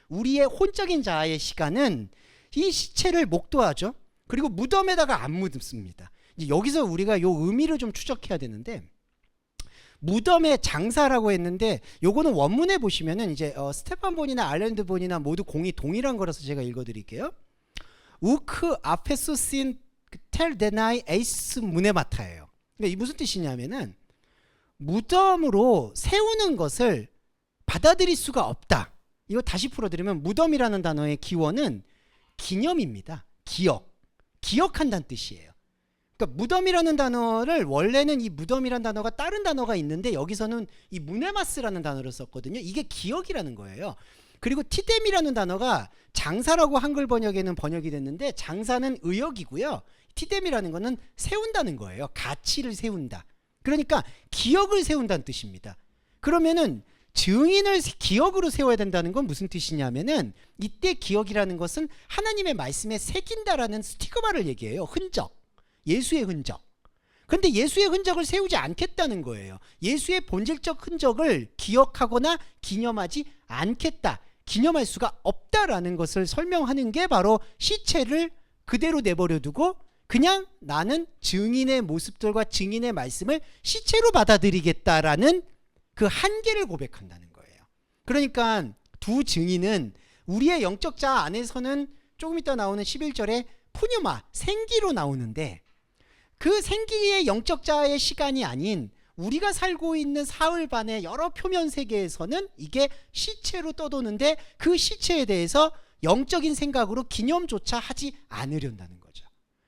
우리의 혼적인 자아의 시간은 이 시체를 목도하죠. 그리고 무덤에다가 안 묻습니다. 이제 여기서 우리가 요 의미를 좀 추적해야 되는데, 무덤의 장사라고 했는데, 요거는 원문에 보시면은 이제 스테판 본이나 알랜드 본이나 모두 공이 동일한 거라서 제가 읽어드릴게요. 우크 아페수신 텔 데나이 에이스 무네마타예요. 그러니까 이 무슨 뜻이냐면은, 무덤으로 세우는 것을 받아들일 수가 없다. 이거 다시 풀어드리면, 무덤이라는 단어의 기원은 기념입니다. 기억한다는 뜻이에요. 그러니까 무덤이라는 단어를, 원래는 이 무덤이라는 단어가 다른 단어가 있는데 여기서는 이 무네마스라는 단어를 썼거든요. 이게 기억이라는 거예요. 그리고 티뎀이라는 단어가 장사라고 한글 번역에는 번역이 됐는데, 장사는 의역이고요. 티뎀이라는 거는 세운다는 거예요. 가치를 세운다. 그러니까 기억을 세운다는 뜻입니다. 그러면은 증인을 기억으로 세워야 된다는 건 무슨 뜻이냐면은, 이때 기억이라는 것은 하나님의 말씀에 새긴다라는 스티그마를 얘기해요. 흔적, 예수의 흔적. 그런데 예수의 흔적을 세우지 않겠다는 거예요. 예수의 본질적 흔적을 기억하거나 기념하지 않겠다, 기념할 수가 없다라는 것을 설명하는 게 바로 시체를 그대로 내버려 두고 그냥 나는 증인의 모습들과 증인의 말씀을 시체로 받아들이겠다라는 그 한계를 고백한다는 거예요. 그러니까 두 증인은 우리의 영적 자아 안에서는 조금 이따 나오는 11절에 푸뉴마, 생기로 나오는데 그 생기의 영적 자아의 시간이 아닌 우리가 살고 있는 사흘 반의 여러 표면 세계에서는 이게 시체로 떠도는데 그 시체에 대해서 영적인 생각으로 기념조차 하지 않으려다는 거죠.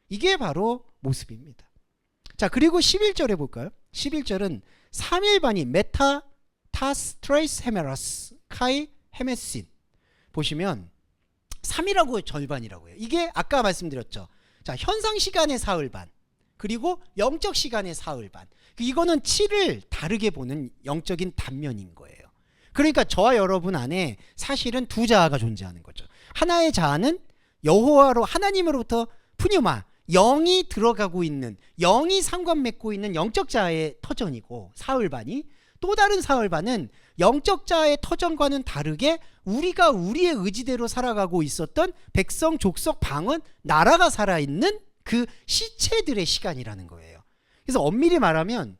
이게 바로 모습입니다. 자, 그리고 11절에 볼까요? 11절은 3일 반이 메타 타스 트레이스 헤메라스 카이 헤메신 보시면 3이라고 절반이라고 해요. 이게 아까 말씀드렸죠. 자, 현상 시간의 사흘 반 그리고 영적 시간의 사흘 반. 이거는 7을 다르게 보는 영적인 단면인 거예요. 그러니까 저와 여러분 안에 사실은 두 자아가 존재하는 거죠. 하나의 자아는 여호와로 하나님으로부터 푸뉴마, 영이 들어가고 있는, 영이 상관 맺고 있는 영적 자아의 터전이고 사흘 반이, 또 다른 사흘 반은 영적 자아의 터전과는 다르게 우리가 우리의 의지대로 살아가고 있었던 백성, 족속, 방언, 나라가 살아있는 그 시체들의 시간이라는 거예요. 그래서 엄밀히 말하면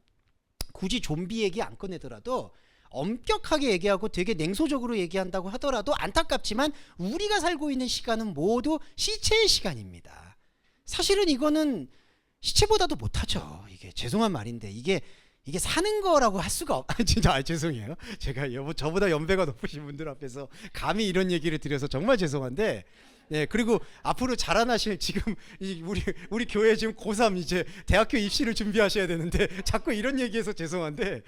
굳이 좀비 얘기 안 꺼내더라도 엄격하게 얘기하고 되게 냉소적으로 얘기한다고 하더라도 안타깝지만 우리가 살고 있는 시간은 모두 시체의 시간입니다. 사실은 이거는 시체보다도 못하죠. 이게 죄송한 말인데 이게 사는 거라고 할 수가 진짜 죄송해요. 제가 저보다 연배가 높으신 분들 앞에서 감히 이런 얘기를 드려서 정말 죄송한데, 네, 그리고 앞으로 자라나실 지금 우리 교회 지금 고3 이제 대학교 입시를 준비하셔야 되는데 자꾸 이런 얘기해서 죄송한데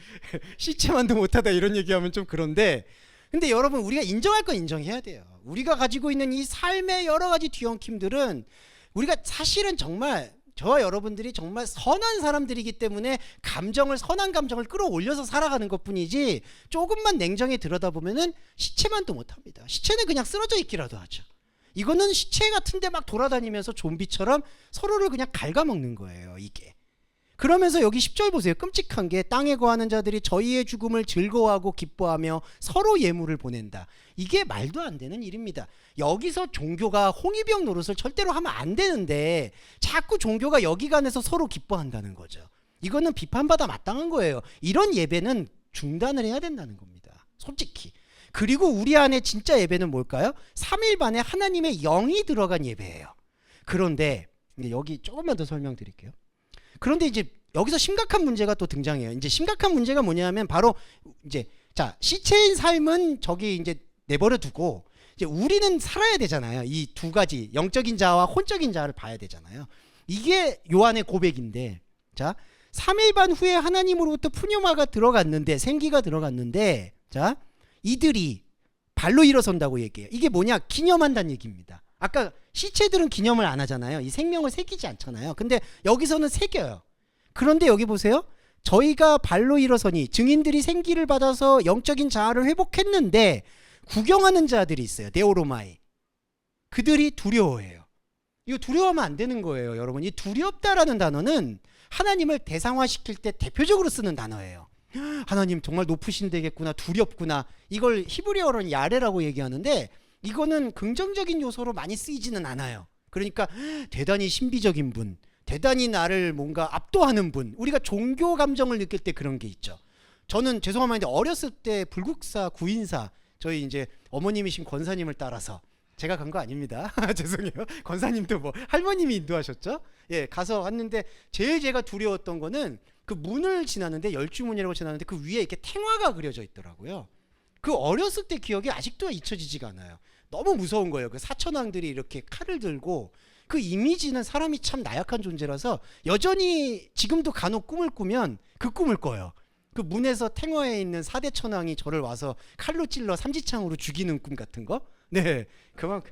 시체만도 못하다 이런 얘기하면 좀 그런데, 근데 여러분 우리가 인정할 건 인정해야 돼요. 우리가 가지고 있는 이 삶의 여러 가지 뒤엉킴들은 우리가 사실은 정말 저와 여러분들이 정말 선한 사람들이기 때문에 선한 감정을 끌어올려서 살아가는 것뿐이지 조금만 냉정히 들여다보면은 시체만도 못합니다. 시체는 그냥 쓰러져 있기라도 하죠. 이거는 시체 같은데 막 돌아다니면서 좀비처럼 서로를 그냥 갉아먹는 거예요, 이게. 그러면서 여기 10절 보세요. 끔찍한 게 땅에 거하는 자들이 저희의 죽음을 즐거워하고 기뻐하며 서로 예물을 보낸다. 이게 말도 안 되는 일입니다. 여기서 종교가 홍위병 노릇을 절대로 하면 안 되는데 자꾸 종교가 여기간에서 서로 기뻐한다는 거죠. 이거는 비판받아 마땅한 거예요. 이런 예배는 중단을 해야 된다는 겁니다. 솔직히. 그리고 우리 안에 진짜 예배는 뭘까요? 3일 반에 하나님의 영이 들어간 예배예요. 그런데 여기 조금만 더 설명드릴게요. 그런데 이제 여기서 심각한 문제가 또 등장해요. 이제 심각한 문제가 뭐냐면 바로 이제 자, 시체인 삶은 저기 이제 내버려 두고 이제 우리는 살아야 되잖아요. 이 두 가지 영적인 자아와 혼적인 자아를 봐야 되잖아요. 이게 요한의 고백인데, 자, 3일 반 후에 하나님으로부터 푸뉴마가 들어갔는데, 생기가 들어갔는데, 자, 이들이 발로 일어선다고 얘기해요. 이게 뭐냐? 기념한다는 얘기입니다. 아까 시체들은 기념을 안 하잖아요. 이 생명을 새기지 않잖아요. 근데 여기서는 새겨요. 그런데 여기 보세요. 저희가 발로 일어서니 증인들이 생기를 받아서 영적인 자아를 회복했는데 구경하는 자들이 있어요. 네오로마이. 그들이 두려워해요. 이거 두려워하면 안 되는 거예요, 여러분. 이 두렵다라는 단어는 하나님을 대상화시킬 때 대표적으로 쓰는 단어예요. 하나님 정말 높으신 데겠구나, 두렵구나. 이걸 히브리어로는 야레라고 얘기하는데 이거는 긍정적인 요소로 많이 쓰이지는 않아요. 그러니까 대단히 신비적인 분, 대단히 나를 뭔가 압도하는 분, 우리가 종교 감정을 느낄 때 그런 게 있죠. 저는 죄송한 말인데 어렸을 때 불국사 구인사, 저희 이제 어머님이신 권사님을 따라서, 제가 간 거 아닙니다. 죄송해요. 권사님도 뭐 할머님이 인도하셨죠. 예, 가서 왔는데 제일 제가 두려웠던 거는 그 문을 지나는데, 열주문이라고 지나는데 그 위에 이렇게 탱화가 그려져 있더라고요. 그 어렸을 때 기억이 아직도 잊혀지지가 않아요. 너무 무서운 거예요. 그 사천왕들이 이렇게 칼을 들고, 그 이미지는 사람이 참 나약한 존재라서 여전히 지금도 간혹 꿈을 꾸면 그 꿈을 꿔요. 그 문에서 탱화에 있는 4대 천왕이 저를 와서 칼로 찔러 삼지창으로 죽이는 꿈 같은 거. 네, 그만큼.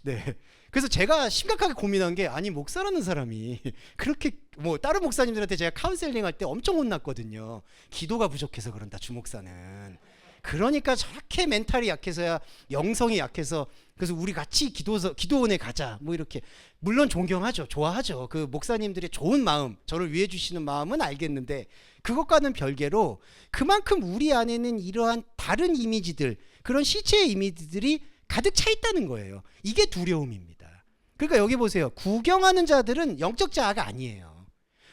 네. 그래서 제가 심각하게 고민한 게, 아니 목사라는 사람이 그렇게, 뭐 다른 목사님들한테 제가 카운셀링 할 때 엄청 혼났거든요. 기도가 부족해서 그런다, 주목사는. 그러니까 저렇게 멘탈이 약해서야, 영성이 약해서, 그래서 우리 같이 기도원에 가자, 뭐 이렇게. 물론 존경하죠, 좋아하죠. 그 목사님들의 좋은 마음, 저를 위해 주시는 마음은 알겠는데, 그것과는 별개로 그만큼 우리 안에는 이러한 다른 이미지들, 그런 시체의 이미지들이 가득 차 있다는 거예요. 이게 두려움입니다. 그러니까 여기 보세요. 구경하는 자들은 영적 자아가 아니에요.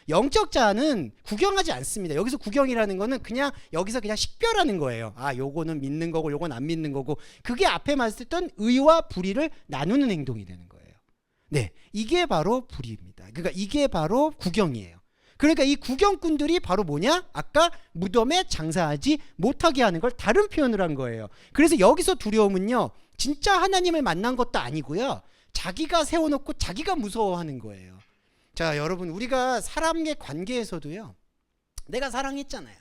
영적 자아는 구경하지 않습니다. 여기서 구경이라는 거는 그냥 여기서 그냥 식별하는 거예요. 아, 요거는 믿는 거고 요건 안 믿는 거고, 그게 앞에 말했던 의와 불의를 나누는 행동이 되는 거예요. 네, 이게 바로 불의입니다. 그러니까 이게 바로 구경이에요. 그러니까 이 구경꾼들이 바로 뭐냐? 아까 무덤에 장사하지 못하게 하는 걸 다른 표현을 한 거예요. 그래서 여기서 두려움은요, 진짜 하나님을 만난 것도 아니고요, 자기가 세워놓고 자기가 무서워하는 거예요. 자, 여러분, 우리가 사람의 관계에서도요, 내가 사랑했잖아요.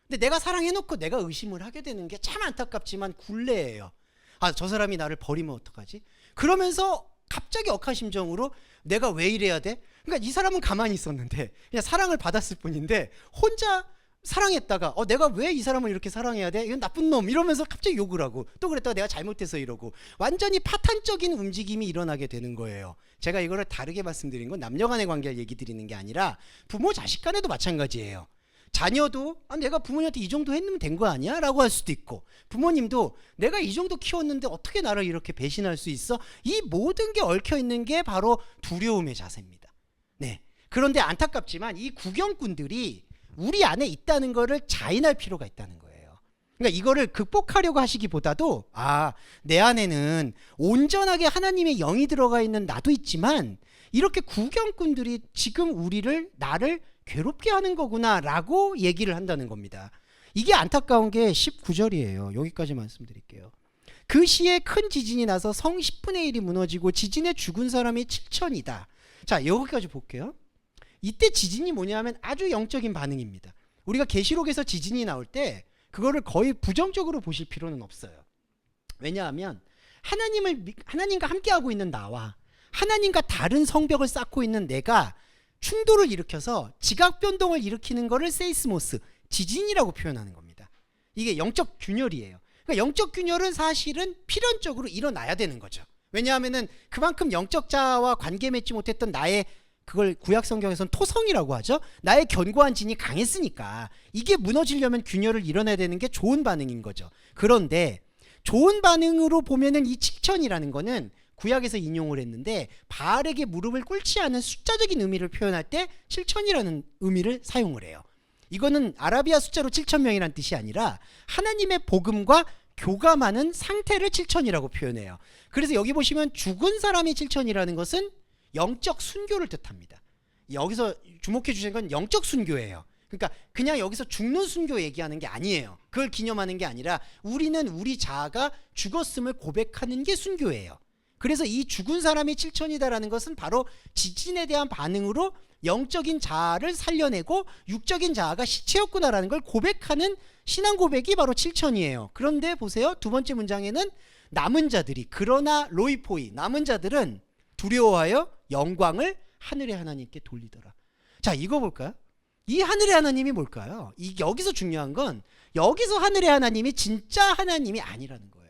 근데 내가 사랑해놓고 내가 의심을 하게 되는 게 참 안타깝지만 굴레예요. 아, 저 사람이 나를 버리면 어떡하지? 그러면서 갑자기 억하심정으로 내가 왜 이래야 돼? 그러니까 이 사람은 가만히 있었는데 그냥 사랑을 받았을 뿐인데 혼자 사랑했다가 내가 왜 이 사람을 이렇게 사랑해야 돼? 이건 나쁜 놈 이러면서 갑자기 욕을 하고, 또 그랬다가 내가 잘못해서 이러고, 완전히 파탄적인 움직임이 일어나게 되는 거예요. 제가 이거를 다르게 말씀드린 건 남녀 간의 관계를 얘기 드리는 게 아니라 부모 자식 간에도 마찬가지예요. 자녀도 내가 부모님한테 이 정도 했으면 된 거 아니야? 라고 할 수도 있고, 부모님도 내가 이 정도 키웠는데 어떻게 나를 이렇게 배신할 수 있어? 이 모든 게 얽혀 있는 게 바로 두려움의 자세입니다. 네. 그런데 안타깝지만 이 구경꾼들이 우리 안에 있다는 거를 자인할 필요가 있다는 거예요. 그러니까 이거를 극복하려고 하시기보다도, 내 안에는 온전하게 하나님의 영이 들어가 있는 나도 있지만 이렇게 구경꾼들이 지금 나를 괴롭게 하는 거구나 라고 얘기를 한다는 겁니다. 이게 안타까운 게 19절이에요. 여기까지 말씀드릴게요. 그 시에 큰 지진이 나서 성 10분의 1이 무너지고 지진에 죽은 사람이 7천이다. 자, 여기까지 볼게요. 이때 지진이 뭐냐면 아주 영적인 반응입니다. 우리가 계시록에서 지진이 나올 때 그거를 거의 부정적으로 보실 필요는 없어요. 왜냐하면 하나님과 함께하고 있는 나와 하나님과 다른 성벽을 쌓고 있는 내가 충돌을 일으켜서 지각 변동을 일으키는 거를 세이스모스, 지진이라고 표현하는 겁니다. 이게 영적 균열이에요. 그러니까 영적 균열은 사실은 필연적으로 일어나야 되는 거죠. 왜냐하면은 그만큼 영적 자와 관계 맺지 못했던 나의, 그걸 구약 성경에서는 토성이라고 하죠. 나의 견고한 진이 강했으니까 이게 무너지려면 균열을 일어나야 되는 게 좋은 반응인 거죠. 그런데 좋은 반응으로 보면은 이 7천이라는 거는 구약에서 인용을 했는데 바알에게 무릎을 꿇지 않은 숫자적인 의미를 표현할 때 7천이라는 의미를 사용을 해요. 이거는 아라비아 숫자로 7,000명이라는 뜻이 아니라 하나님의 복음과 교감하는 상태를 7천이라고 표현해요. 그래서 여기 보시면 죽은 사람이 7천이라는 것은 영적 순교를 뜻합니다. 여기서 주목해 주시는 건 영적 순교예요. 그러니까 그냥 여기서 죽는 순교 얘기하는 게 아니에요. 그걸 기념하는 게 아니라 우리는 우리 자아가 죽었음을 고백하는 게 순교예요. 그래서 이 죽은 사람이 7천이다라는 것은 바로 지진에 대한 반응으로 영적인 자아를 살려내고 육적인 자아가 시체였구나라는 걸 고백하는 신앙 고백이 바로 7천이에요. 그런데 보세요. 두 번째 문장에는 남은 자들이, 그러나 로이포이, 남은 자들은 두려워하여 영광을 하늘의 하나님께 돌리더라. 자, 이거 볼까요? 이 하늘의 하나님이 뭘까요? 여기서 중요한 건 여기서 하늘의 하나님이 진짜 하나님이 아니라는 거예요.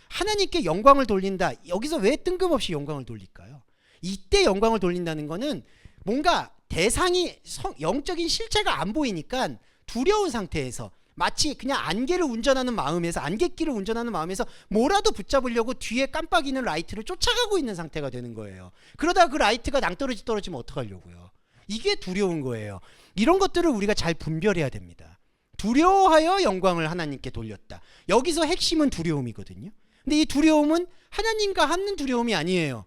하나님께 영광을 돌린다. 여기서 왜 뜬금없이 영광을 돌릴까요? 이때 영광을 돌린다는 거는 뭔가 대상이 영적인 실체가 안 보이니까 두려운 상태에서, 마치 그냥 안개를 운전하는 마음에서, 안갯길을 운전하는 마음에서 뭐라도 붙잡으려고 뒤에 깜빡이는 라이트를 쫓아가고 있는 상태가 되는 거예요. 그러다가 그 라이트가 낭떠러지 떨어지면 어떡하려고요? 이게 두려운 거예요. 이런 것들을 우리가 잘 분별해야 됩니다. 두려워하여 영광을 하나님께 돌렸다. 여기서 핵심은 두려움이거든요. 근데 이 두려움은 하나님과 하는 두려움이 아니에요.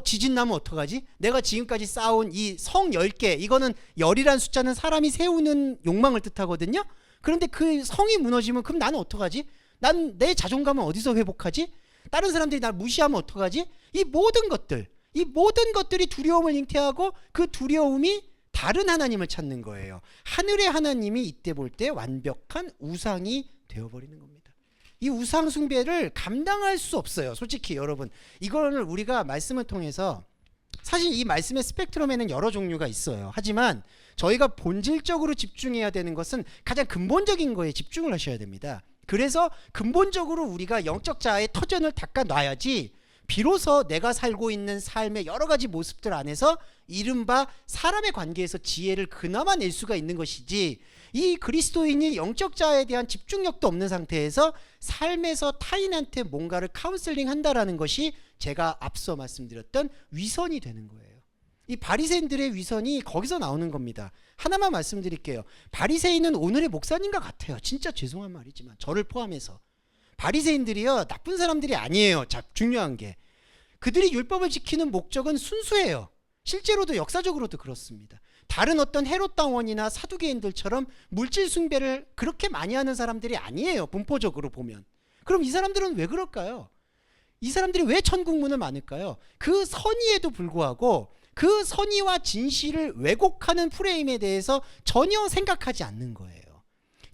지진 나면 어떡하지? 내가 지금까지 쌓아온 이 성 10개, 이거는 열이란 숫자는 사람이 세우는 욕망을 뜻하거든요. 그런데 그 성이 무너지면 그럼 나는 어떡하지? 난 내 자존감은 어디서 회복하지? 다른 사람들이 날 무시하면 어떡하지? 이 모든 것들이 두려움을 잉태하고 그 두려움이 다른 하나님을 찾는 거예요. 하늘의 하나님이 이때 볼 때 완벽한 우상이 되어버리는 겁니다. 이 우상 숭배를 감당할 수 없어요. 솔직히 여러분, 이거를 우리가 말씀을 통해서, 사실 이 말씀의 스펙트럼에는 여러 종류가 있어요. 하지만 저희가 본질적으로 집중해야 되는 것은 가장 근본적인 거에 집중을 하셔야 됩니다. 그래서 근본적으로 우리가 영적 자아의 터전을 닦아놔야지 비로소 내가 살고 있는 삶의 여러 가지 모습들 안에서 이른바 사람의 관계에서 지혜를 그나마 낼 수가 있는 것이지, 이 그리스도인이 영적 자아에 대한 집중력도 없는 상태에서 삶에서 타인한테 뭔가를 카운슬링 한다라는 것이 제가 앞서 말씀드렸던 위선이 되는 거예요. 이 바리새인들의 위선이 거기서 나오는 겁니다. 하나만 말씀드릴게요. 바리새인은 오늘의 목사님과 같아요. 진짜 죄송한 말이지만 저를 포함해서 바리새인들이요 나쁜 사람들이 아니에요. 자, 중요한 게 그들이 율법을 지키는 목적은 순수해요. 실제로도 역사적으로도 그렇습니다. 다른 어떤 헤롯 당원이나 사두개인들처럼 물질 숭배를 그렇게 많이 하는 사람들이 아니에요. 분포적으로 보면. 그럼 이 사람들은 왜 그럴까요? 이 사람들이 왜 천국문을 많을까요? 그 선의에도 불구하고 그 선의와 진실을 왜곡하는 프레임에 대해서 전혀 생각하지 않는 거예요.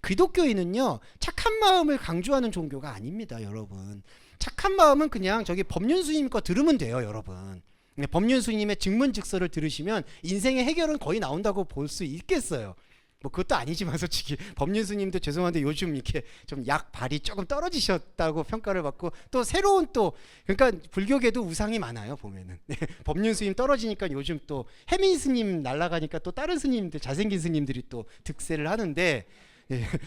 기독교인은요 착한 마음을 강조하는 종교가 아닙니다. 여러분, 착한 마음은 그냥 저기 법륜스님 거 들으면 돼요. 여러분, 법륜스님의 증문즉서를 들으시면 인생의 해결은 거의 나온다고 볼 수 있겠어요. 뭐 그것도 아니지만 솔직히 법륜스님도 죄송한데 요즘 이렇게 좀 약 발이 조금 떨어지셨다고 평가를 받고 또 새로운 또 그러니까 불교계도 우상이 많아요. 보면은 법륜스님 떨어지니까 요즘 또 해민 스님 날아가니까 또 다른 스님들 잘생긴 스님들이 또 득세를 하는데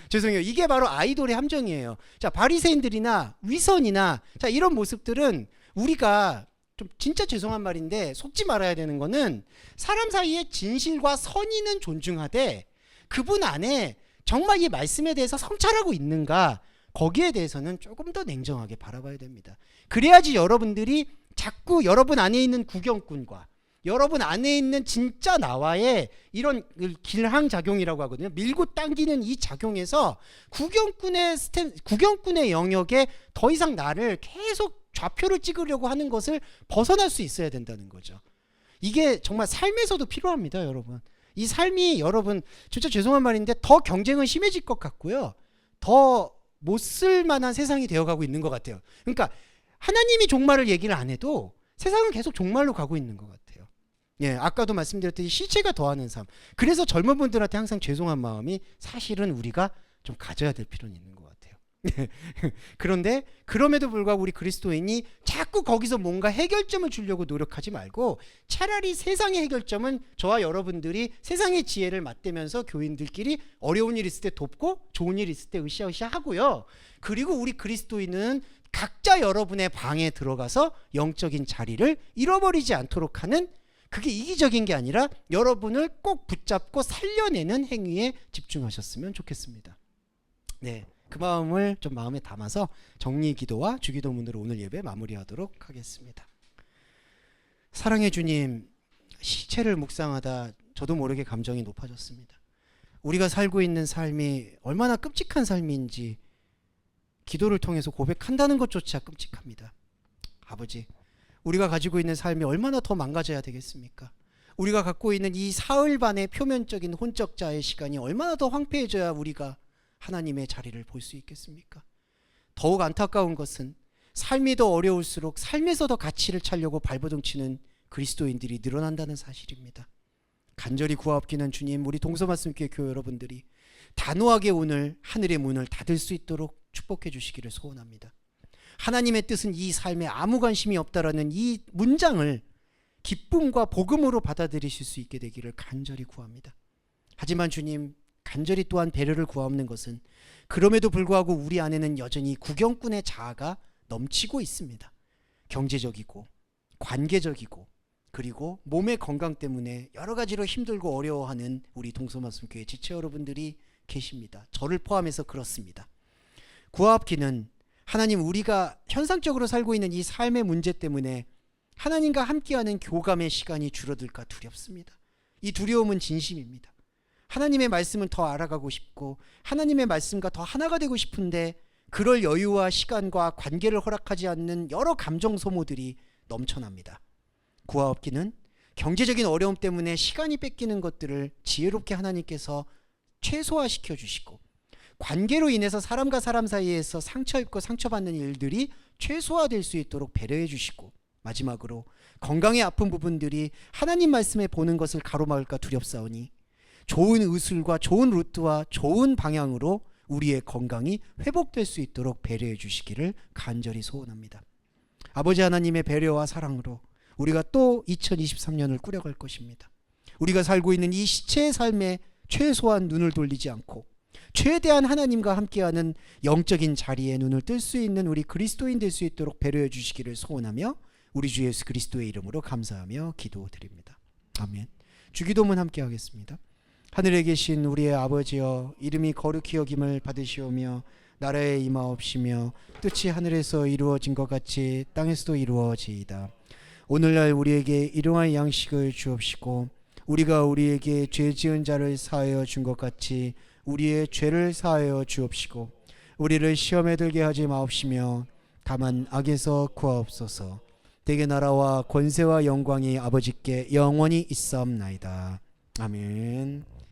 죄송해요. 이게 바로 아이돌의 함정이에요. 자, 바리새인들이나 위선이나 자 이런 모습들은 우리가 좀 진짜 죄송한 말인데 속지 말아야 되는 거는 사람 사이에 진실과 선의는 존중하되 그분 안에 정말 이 말씀에 대해서 성찰하고 있는가 거기에 대해서는 조금 더 냉정하게 바라봐야 됩니다. 그래야지 여러분들이 자꾸 여러분 안에 있는 구경꾼과 여러분 안에 있는 진짜 나와의 이런 길항작용이라고 하거든요. 밀고 당기는 이 작용에서 구경꾼의 영역에 더 이상 나를 계속 좌표를 찍으려고 하는 것을 벗어날 수 있어야 된다는 거죠. 이게 정말 삶에서도 필요합니다. 여러분, 이 삶이 여러분 진짜 죄송한 말인데 더 경쟁은 심해질 것 같고요. 더 못 쓸만한 세상이 되어가고 있는 것 같아요. 그러니까 하나님이 종말을 얘기를 안 해도 세상은 계속 종말로 가고 있는 것 같아요. 예, 아까도 말씀드렸듯이 시체가 더하는 삶. 그래서 젊은 분들한테 항상 죄송한 마음이 사실은 우리가 좀 가져야 될 필요는 있는 것 같아요. 그런데 그럼에도 불구하고 우리 그리스도인이 자꾸 거기서 뭔가 해결점을 주려고 노력하지 말고 차라리 세상의 해결점은 저와 여러분들이 세상의 지혜를 맞대면서 교인들끼리 어려운 일 있을 때 돕고 좋은 일 있을 때 으쌰으쌰 하고요. 그리고 우리 그리스도인은 각자 여러분의 방에 들어가서 영적인 자리를 잃어버리지 않도록 하는 그게 이기적인 게 아니라 여러분을 꼭 붙잡고 살려내는 행위에 집중하셨으면 좋겠습니다. 네, 그 마음을 좀 마음에 담아서 정리 기도와 주기도문으로 오늘 예배 마무리하도록 하겠습니다. 사랑의 주님, 시체를 묵상하다 저도 모르게 감정이 높아졌습니다. 우리가 살고 있는 삶이 얼마나 끔찍한 삶인지 기도를 통해서 고백한다는 것조차 끔찍합니다. 아버지, 우리가 가지고 있는 삶이 얼마나 더 망가져야 되겠습니까? 우리가 갖고 있는 이 사흘 반의 표면적인 혼적자의 시간이 얼마나 더 황폐해져야 우리가 하나님의 자리를 볼 수 있겠습니까? 더욱 안타까운 것은 삶이 더 어려울수록 삶에서 더 가치를 찾려고 발버둥치는 그리스도인들이 늘어난다는 사실입니다. 간절히 구하옵기는 주님, 우리 동서말씀교회 교회 여러분들이 단호하게 오늘 하늘의 문을 닫을 수 있도록 축복해 주시기를 소원합니다. 하나님의 뜻은 이 삶에 아무 관심이 없다라는 이 문장을 기쁨과 복음으로 받아들이실 수 있게 되기를 간절히 구합니다. 하지만 주님, 간절히 또한 배려를 구하옵는 것은 그럼에도 불구하고 우리 안에는 여전히 구경꾼의 자아가 넘치고 있습니다. 경제적이고 관계적이고 그리고 몸의 건강 때문에 여러 가지로 힘들고 어려워하는 우리 동서말씀교회 지체 여러분들이 계십니다. 저를 포함해서 그렇습니다. 구하옵기는 하나님, 우리가 현상적으로 살고 있는 이 삶의 문제 때문에 하나님과 함께하는 교감의 시간이 줄어들까 두렵습니다. 이 두려움은 진심입니다. 하나님의 말씀을 더 알아가고 싶고 하나님의 말씀과 더 하나가 되고 싶은데 그럴 여유와 시간과 관계를 허락하지 않는 여러 감정 소모들이 넘쳐납니다. 구하옵기는 경제적인 어려움 때문에 시간이 뺏기는 것들을 지혜롭게 하나님께서 최소화시켜 주시고 관계로 인해서 사람과 사람 사이에서 상처 입고 상처받는 일들이 최소화될 수 있도록 배려해 주시고 마지막으로 건강에 아픈 부분들이 하나님 말씀에 보는 것을 가로막을까 두렵사오니 좋은 의술과 좋은 루트와 좋은 방향으로 우리의 건강이 회복될 수 있도록 배려해 주시기를 간절히 소원합니다. 아버지 하나님의 배려와 사랑으로 우리가 또 2023년을 꾸려갈 것입니다. 우리가 살고 있는 이 시체의 삶에 최소한 눈을 돌리지 않고 최대한 하나님과 함께하는 영적인 자리에 눈을 뜰 수 있는 우리 그리스도인 될 수 있도록 배려해 주시기를 소원하며 우리 주 예수 그리스도의 이름으로 감사하며 기도드립니다. 아멘. 주기도문 함께 하겠습니다. 하늘에 계신 우리의 아버지여, 이름이 거룩히 여김을 받으시오며 나라에 임하옵시며 뜻이 하늘에서 이루어진 것 같이 땅에서도 이루어지이다. 오늘날 우리에게 일용할 양식을 주옵시고 우리가 우리에게 죄 지은 자를 사하여 준 것 같이 우리의 죄를 사하여 주옵시고 우리를 시험에 들게 하지 마옵시며 다만 악에서 구하옵소서. 대개 나라와 권세와 영광이 아버지께 영원히 있사옵나이다. 아멘.